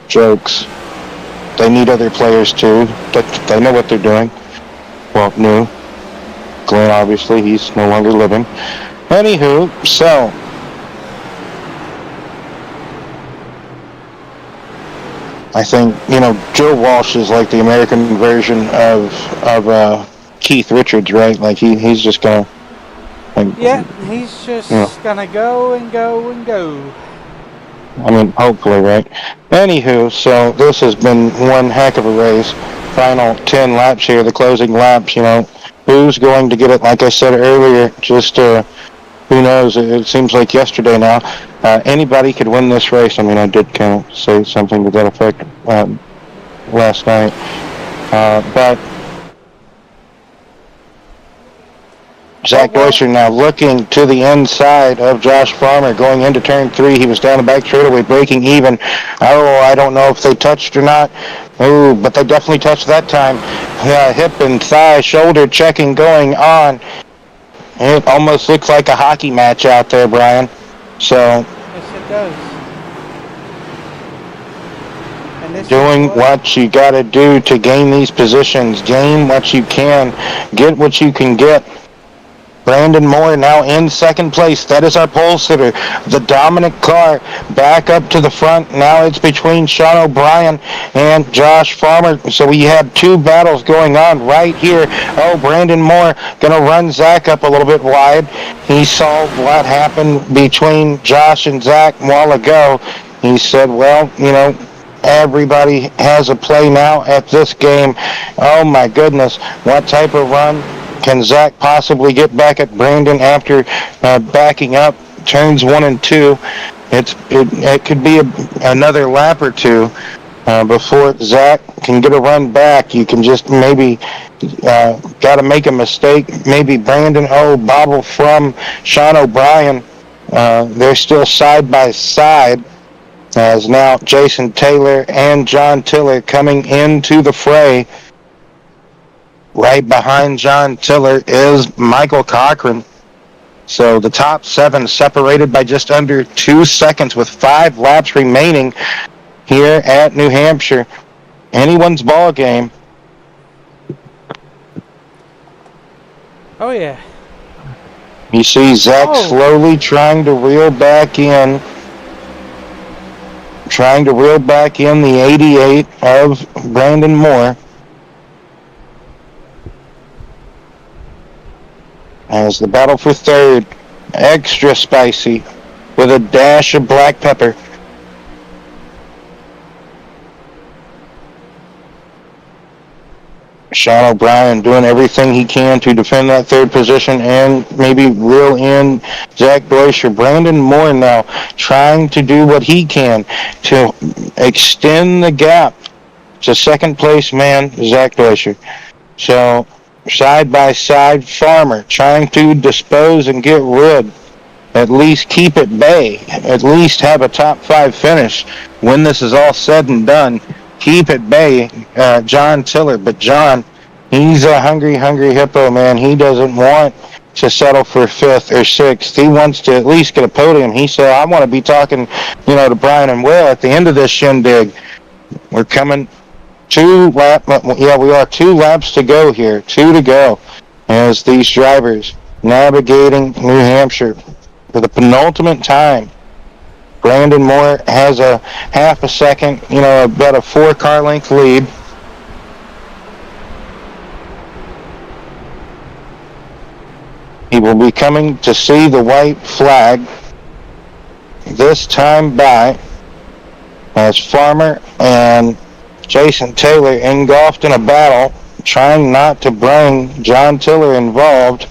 Jokes. They need other players too. They know what they're doing. Well, new. Glenn, obviously, he's no longer living. Anywho, so I think, Joe Walsh is like the American version of Keith Richards, right? Like he's just gonna. He's just gonna go and go and go. I mean, hopefully, right? Anywho, so this has been one heck of a race. Final 10 laps here, the closing laps. Who's going to get it? Like I said earlier, just who knows? It seems like yesterday now. Anybody could win this race. I mean, I did kind of say something to that effect last night. But Zach Deutscher now looking to the inside of Josh Farmer going into turn 3. He was down the back straightaway, breaking even. Oh, I don't know if they touched or not. Oh, but they definitely touched that time. Hip and thigh, shoulder checking going on. It almost looks like a hockey match out there, Brian. So, yes, it does. And doing what you got to do to gain these positions. Gain what you can. Get what you can get. Brandon Moore now in second place. That is our pole sitter. The dominant car back up to the front. Now it's between Sean O'Brien and Josh Farmer. So we had 2 battles going on right here. Oh, Brandon Moore going to run Zach up a little bit wide. He saw what happened between Josh and Zach a while ago. He said, well, everybody has a play now at this game. Oh my goodness, what type of run can Zach possibly get back at Brandon after backing up turns 1 and 2? It could be another lap or two before Zach can get a run back. You can just maybe got to make a mistake. Maybe Brandon bobble from Sean O'Brien. They're still side by side. As now Jason Taylor and John Tiller coming into the fray. Right behind John Tiller is Michael Cochran. So the top 7 separated by just under 2 seconds with 5 laps remaining here at New Hampshire. Anyone's ball game. Oh, yeah. You see Zach slowly trying to reel back in. Trying to reel back in the 88 of Brandon Moore. As the battle for third, extra spicy with a dash of black pepper. Sean O'Brien doing everything he can to defend that third position and maybe reel in Zach Deutscher. Brandon Moore now trying to do what he can to extend the gap to second place man Zach Deutscher. So side by side, Farmer trying to dispose and get rid, at least keep at bay, at least have a top 5 finish when this is all said and done. Keep at bay John Tiller, but John, he's a hungry hippo, man. He doesn't want to settle for 5th or 6th. He wants to at least get a podium. He said, I want to be talking, to Brian and Will at the end of this shindig. We're coming 2 laps to go here. 2 to go as these drivers navigating New Hampshire for the penultimate time. Brandon Moore has a half a second, about a 4-car length lead. He will be coming to see the white flag this time by as Farmer and Jason Taylor engulfed in a battle, trying not to bring John Tiller involved.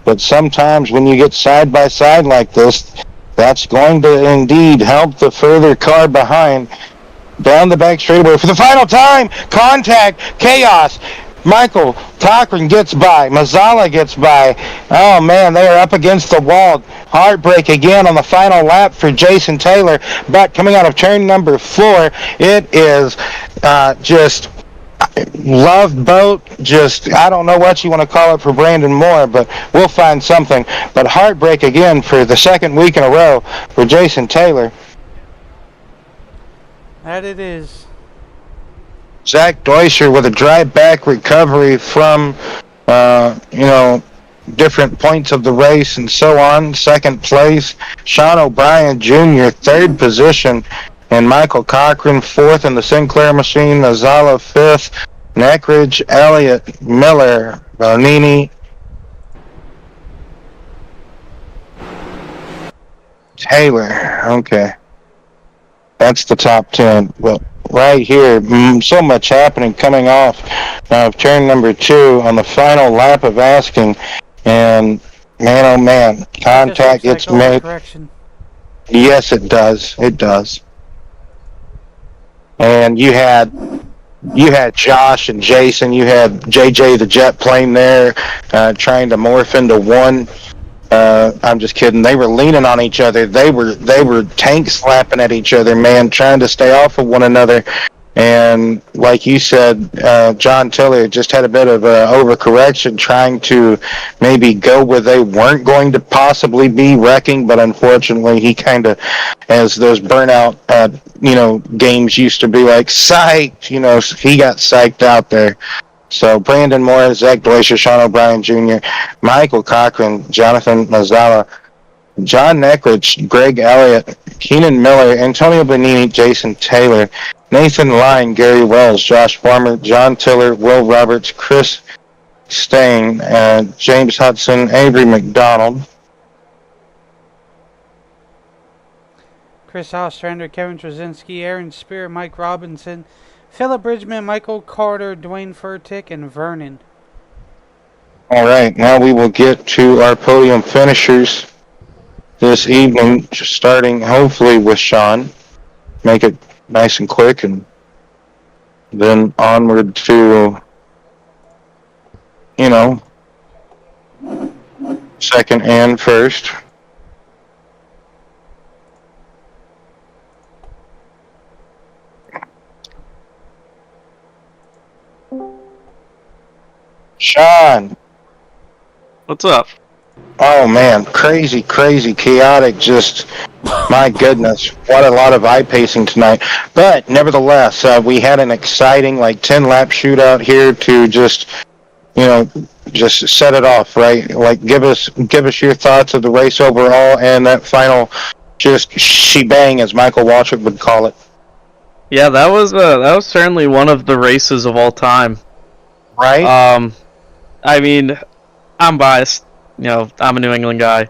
But sometimes when you get side by side like this, that's going to indeed help the further car behind. Down the back straightaway for the final time. Contact. Chaos. Michael Cochran gets by. Mazzala gets by. Oh, man, they are up against the wall. Heartbreak again on the final lap for Jason Taylor. But coming out of turn number 4, it is just love boat, just I don't know what you want to call it for Brandon Moore, but we'll find something. But heartbreak again for the second week in a row for Jason Taylor. That it is. Zach Deutscher with a drive back recovery from different points of the race and so on. Second place. Sean O'Brien Jr. third position. And Michael Cochran, 4th in the Sinclair machine. Mazzala, 5th. Neckridge, Elliott, Miller, Bonini, Taylor. Okay. That's the top 10. Well, right here, so much happening coming off of turn number 2 on the final lap of asking. And, man, oh, man, contact gets made. Yes, it does. It does. And you had Josh and Jason. You had JJ the jet plane there trying to morph into one. I'm just kidding. They were leaning on each other. They were tank slapping at each other, man, trying to stay off of one another. And like you said, John Tiller just had a bit of overcorrection, trying to maybe go where they weren't going to possibly be wrecking, but unfortunately he kind of, as those burnout, games used to be like, psyched, he got psyched out there. So Brandon Moore, Zach Deutscher, Sean O'Brien Jr., Michael Cochran, Jonathan Mazzala, John Neckridge, Greg Elliott, Keenan Miller, Antonio Bonini, Jason Taylor, Nathan Lyne, Gary Wells, Josh Farmer, John Tiller, Will Roberts, Chris Stain, James Hudson, Avery McDonald. Chris Ostrander, Kevin Trzynski, Aaron Spear, Mike Robinson, Philip Bridgman, Michael Carter, Dwayne Furtick, and Vernon. All right, now we will get to our podium finishers this evening, just starting hopefully with Sean. Make it nice and quick, and then onward to, second and first. Sean. What's up? Oh man, crazy, chaotic, just, my goodness, what a lot of eye pacing tonight. But nevertheless, we had an exciting 10-lap shootout here to just set it off, right? Give us your thoughts of the race overall and that final just shebang, as Michael Waltrip would call it. Yeah, that was certainly one of the races of all time. Right? I mean, I'm biased. I'm a New England guy.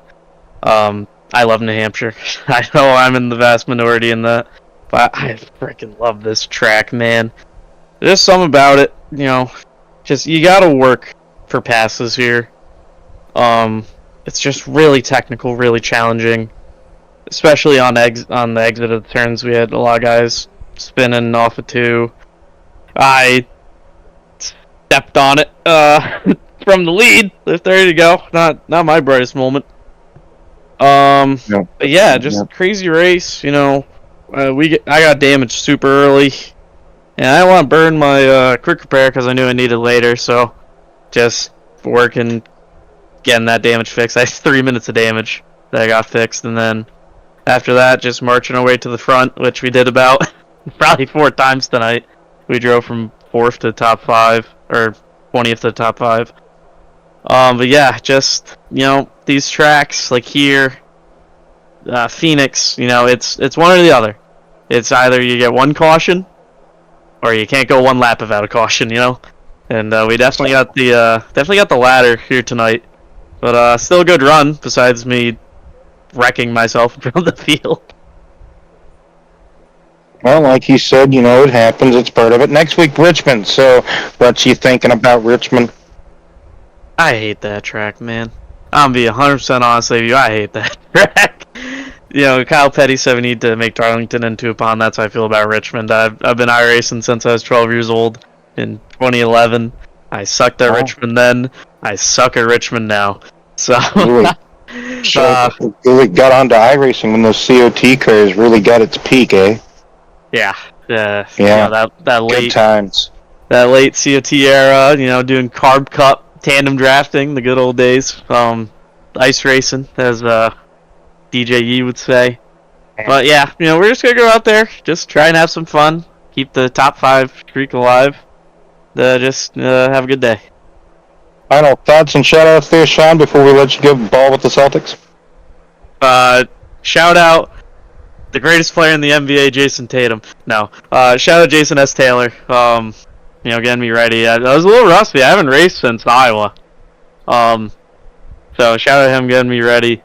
I love New Hampshire. I know I'm in the vast minority in that, but I freaking love this track, man. There's something about it, just you gotta work for passes here. It's just really technical, really challenging, especially on the exit of the turns. We had a lot of guys spinning off of 2. I stepped on it from the lead. There you go. Not my brightest moment. No. But yeah, just crazy race. I got damaged super early, and I didn't want to burn my quick repair because I knew I needed later. So just working, getting that damage fixed. I had 3 minutes of damage that I got fixed, and then after that, just marching our way to the front, which we did about probably 4 times tonight. We drove from 4th to top 5, or 20th to top 5. But yeah, just, these tracks, like here, Phoenix, it's one or the other. It's either you get 1 caution, or you can't go 1 lap without a caution, And we definitely got the latter here tonight. But still a good run, besides me wrecking myself from the field. Well, like you said, it happens. It's part of it. Next week, Richmond. So, what's you thinking about Richmond? I hate that track, man. I'm gonna be 100% honest with you. I hate that track. Kyle Petty said we need to make Darlington into a pond. That's how I feel about Richmond. I've been iRacing since I was 12 years old in 2011. I sucked at Richmond then. I suck at Richmond now. So, really got onto iRacing when those COT cars really got its peak, eh? Yeah. Yeah. That late Good times. That late COT era. Doing Carb Cup, tandem drafting, the good old days. Ice racing, as DJ Yee would say. But yeah, we're just gonna go out there, just try and have some fun, keep the top 5 streak alive. Just have a good day. Final thoughts and shout-outs there, Sean, before we let you go ball with the Celtics? Shout out the greatest player in the NBA, Jason Tatum. No. Shout out Jason S. Taylor. Getting me ready. I was a little rusty. I haven't raced since Iowa. So shout out him getting me ready.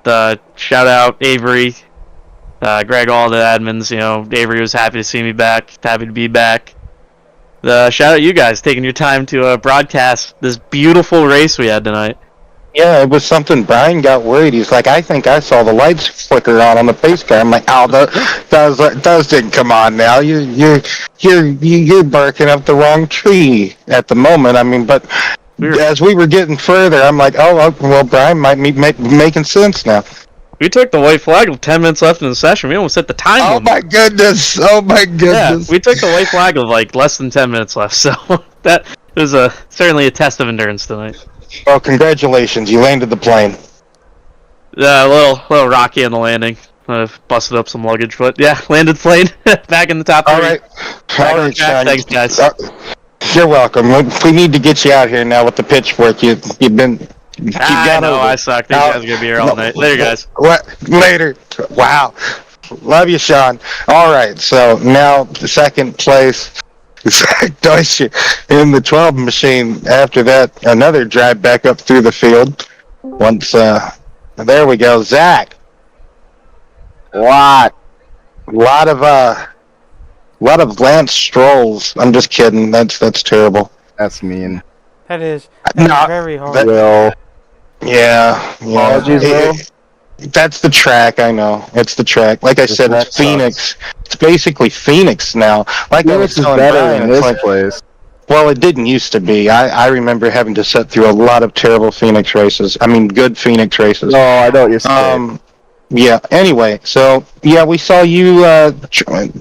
Shout out Avery. Greg, all the admins. Avery was happy to see me back. Happy to be back. Shout out you guys taking your time to broadcast this beautiful race we had tonight. Yeah, it was something. Brian got worried. He's like, I think I saw the lights flicker on the pace car. I'm like, oh, those didn't come on now. You're barking up the wrong tree at the moment. I mean, but as we were getting further, I'm like, oh, well, Brian might be making sense now. We took the white flag with 10 minutes left in the session. We almost hit the time limit. My goodness. Oh, my goodness. Yeah, we took the white flag with less than 10 minutes left. So that was certainly a test of endurance tonight. Well, congratulations. You landed the plane. A little rocky on the landing. Busted up some luggage, but yeah, landed the plane. Back in the top 3. All right, Sean. Thanks, guys. You're welcome. We need to get you out here now with the pitchfork. You've been... I know, I suck. These guys are going to be here all night. Later, guys. Later. Wow. Love you, Sean. All right, so now the second place, Zach Deutsche in the 12 machine. After that, another drive back up through the field. Once, there we go. Zach. What? lot of Lance Strolls. I'm just kidding. That's terrible. That's mean. That is No, very hard. that- Will. Yeah. Apologies, Will. That's the track. I know. It's the track. Like I The said, track it's Phoenix. It's basically Phoenix now. Like I was Phoenix is telling better Brian, than it's this like, place. well, it didn't used to be. I remember having to sit through a lot of terrible Phoenix races. I mean, good Phoenix races. No, I know what you're saying. Yeah. Anyway, so yeah, we saw you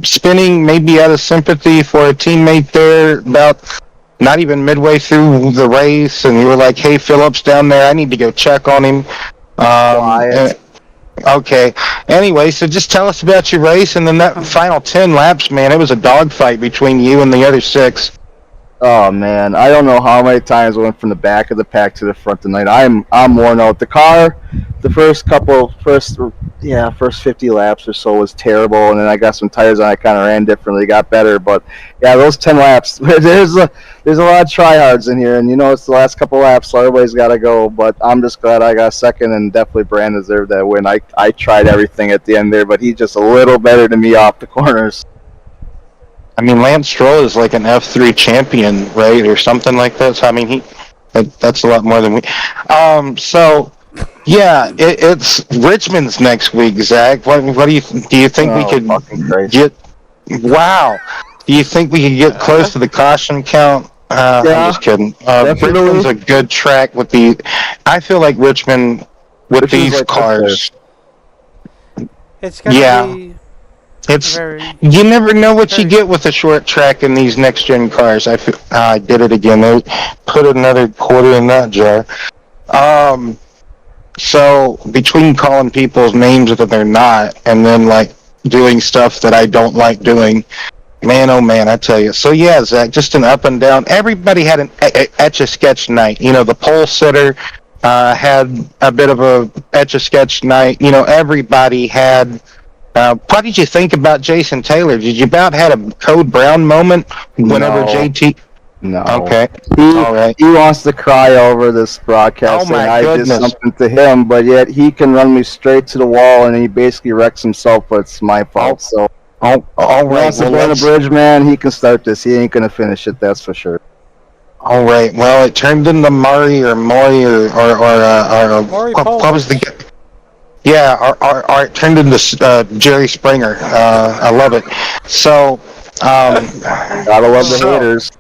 spinning, maybe out of sympathy for a teammate there, about not even midway through the race, and you were like, "Hey, Phillips down there, I need to go check on him." Quiet. Okay. Anyway, so just tell us about your race, and then that final 10 laps, man, it was a dogfight between you and the other 6. Oh man, I don't know how many times I went from the back of the pack to the front tonight. I'm worn out. The car, the first 50 laps or so was terrible, and then I got some tires on. I kind of ran differently, got better, but yeah, those 10 laps. There's a lot of tryhards in here, and it's the last couple laps, so everybody's got to go. But I'm just glad I got second, and definitely Brandon deserved that win. I tried everything at the end there, but he's just a little better than me off the corners. I mean, Lance Stroll is like an F3 champion, right, or something like that. So I mean, that's a lot more than we. So yeah, it's Richmond's next week, Zach. What do you think we could fucking Christ. get? Wow, do you think we could get close to the caution count? I'm just kidding. Definitely. Richmond's a good track with the. I feel like Richmond with Richmond's these like cars. It's gonna Yeah. be It's very. you never know what you Very- get with a short track in these next gen cars. I did it again. They put another quarter in that jar. So between calling people's names that they're not, and then like doing stuff that I don't like doing, man, oh man, I tell you. So yeah, Zach, just an up and down. Everybody had an etch-a-sketch night. The pole sitter had a bit of a etch-a-sketch night. Everybody had. What did you think about Jason Taylor? Did you about had a Code Brown moment whenever No. JT? No. Okay. He, All right. he wants to cry over this broadcast Oh, my saying I did goodness. something to him, but yet he can run me straight to the wall, and he basically wrecks himself, but it's my fault. So All he right. wants to Well, burn a let's- bridge, man. He can start this. He ain't gonna finish it, that's for sure. all right. Well, it turned into Maury or Moy or Maury what was the? Yeah, or it turned into Jerry Springer. I love it. So, Gotta love the So- haters.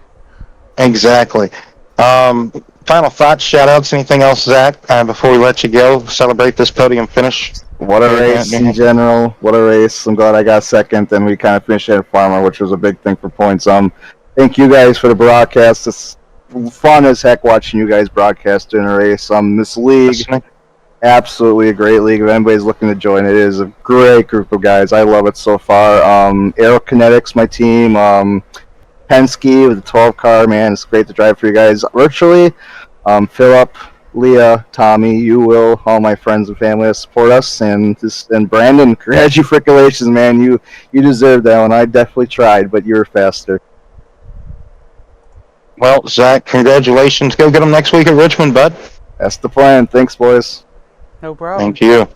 exactly. Final thoughts, shout outs, anything else, Zach, before we let you go? Celebrate this podium finish. What a Yeah, race yeah. in general. What a race. I'm glad I got second, and we kind of finished at Farmer, which was a big thing for points. Thank you guys for the broadcast. It's fun as heck watching you guys broadcast during a race. This league, Listening. absolutely a great league. If anybody's looking to join, it is a great group of guys. I love it so far. Aerokinetics, my team. Penske with the 12 car, man. It's great to drive for you guys virtually. Philip, Leah, Tommy, you will, all my friends and family that support us, and Brandon, congratulations, man. You deserved that one. I definitely tried, but you were faster. Well, Zach, congratulations. Go get them next week at Richmond, bud. That's the plan. Thanks, boys. No problem. Thank you.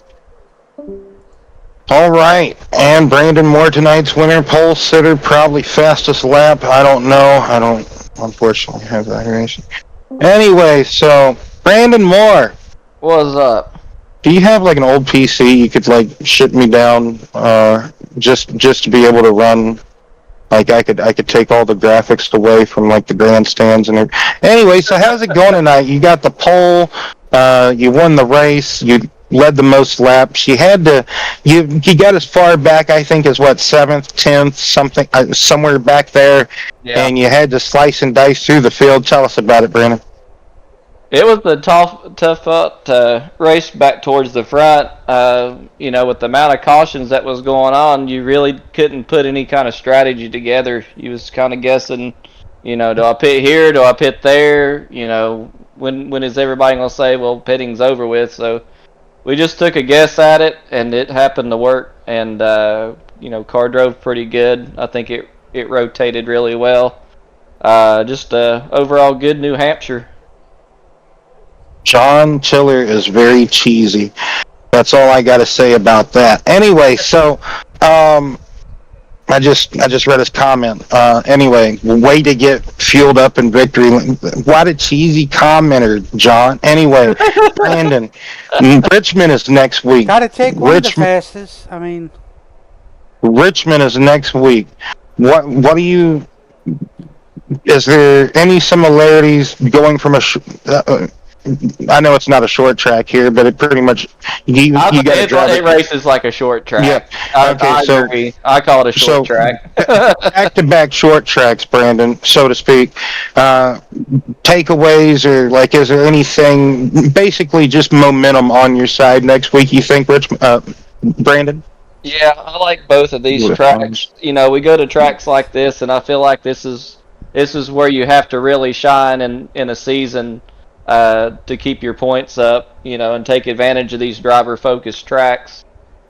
All right, and Brandon Moore, tonight's winner, pole sitter, probably fastest lap. I don't know. I don't, unfortunately, have that information. Anyway, so Brandon Moore, What's up? do you have like an old PC you could like ship me down, just to be able to run? Like I could take all the graphics away from like the grandstands and everything. Anyway, so how's it going tonight? You got the pole, you won the race, you led the most laps. You had to, you got as far back, I think, as what, 7th, 10th, something, somewhere back there, and you had to slice and dice through the field. Tell us about it, Brandon. It was a tough race back towards the front. With the amount of cautions that was going on, you really couldn't put any kind of strategy together. You was kind of guessing, do I pit here? Do I pit there? When is everybody going to say, well, pitting's over with? So we just took a guess at it, and it happened to work. And, car drove pretty good. I think it rotated really well. Just overall good New Hampshire. John Tiller is very cheesy. That's all I got to say about that. Anyway, so I just read his comment. Anyway, way to get fueled up in victory. What a cheesy commenter, John. Anyway, Brandon, Richmond is next week. Got to take one of the fastest. I mean, Richmond is next week. What do you? Is there any similarities going from I know it's not a short track here, but it pretty much you got to drive it races like a short track. Yeah. Okay. I agree. I call it a short track. Back-to-back short tracks, Brandon, so to speak. Takeaways, or like, is there anything? Basically, just momentum on your side next week. You think, Brandon? Yeah, I like both of these tracks. You know, we go to tracks like this, and I feel like this is where you have to really shine in a season. To keep your points up, you know, and take advantage of these driver-focused tracks.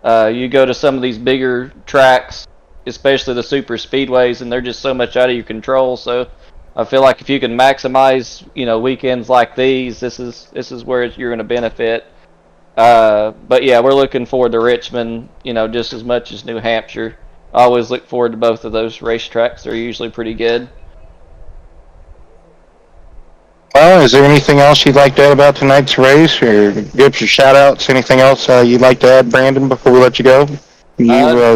You go to some of these bigger tracks, especially the super speedways, and they're just so much out of your control. So I feel like if you can maximize, you know, weekends like these, this is where you're going to benefit. But yeah, we're looking forward to Richmond, you know, just as much as New Hampshire. I always look forward to both of those racetracks. They're usually pretty good. Well, is there anything else you'd like to add about tonight's race, or give your shout-outs? Anything else you'd like to add, Brandon, before we let you go? Yeah,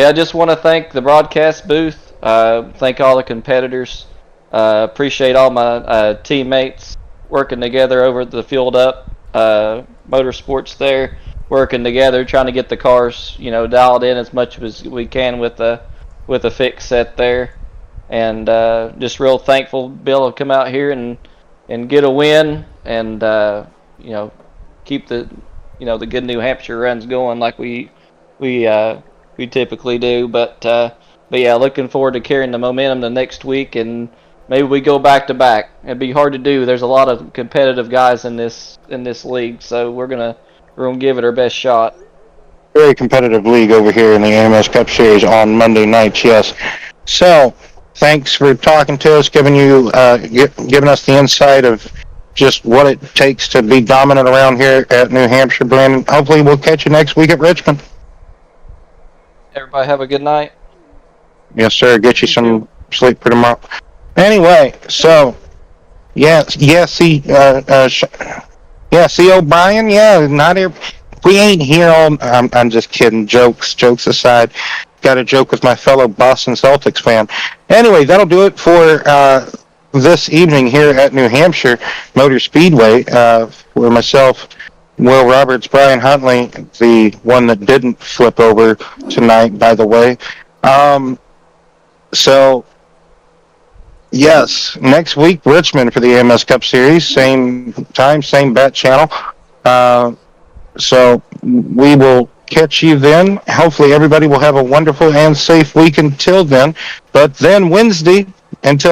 I just want to thank the broadcast booth. Thank all the competitors. Appreciate all my teammates working together over at the Fueled Up Motorsports there, working together, trying to get the cars, you know, dialed in as much as we can with a fix set there. And just real thankful to be able to come out here and get a win, and you know, keep the good New Hampshire runs going like we typically do. But yeah, looking forward to carrying the momentum the next week, and maybe we go back to back. It'd be hard to do. There's a lot of competitive guys in this league, so we're gonna give it our best shot. Very competitive league over here in the AMS Cup Series on Monday nights. Yes. So, thanks for talking to us, giving us the insight of just what it takes to be dominant around here at New Hampshire, Brandon. Hopefully we'll catch you next week at Richmond. Everybody have a good night. Yes, sir. Get you some sleep for tomorrow. Anyway, so, see O'Brien, not here. We ain't here all. I'm just kidding. Jokes aside. Got a joke with my fellow Boston Celtics fan. Anyway, that'll do it for this evening here at New Hampshire Motor Speedway. For myself, Will Roberts, Brian Huntley, the one that didn't flip over tonight, by the way. So, yes, next week, Richmond for the AMS Cup Series. Same time, same bat channel. So, we will catch you then. Hopefully everybody will have a wonderful and safe week until then. But then Wednesday, until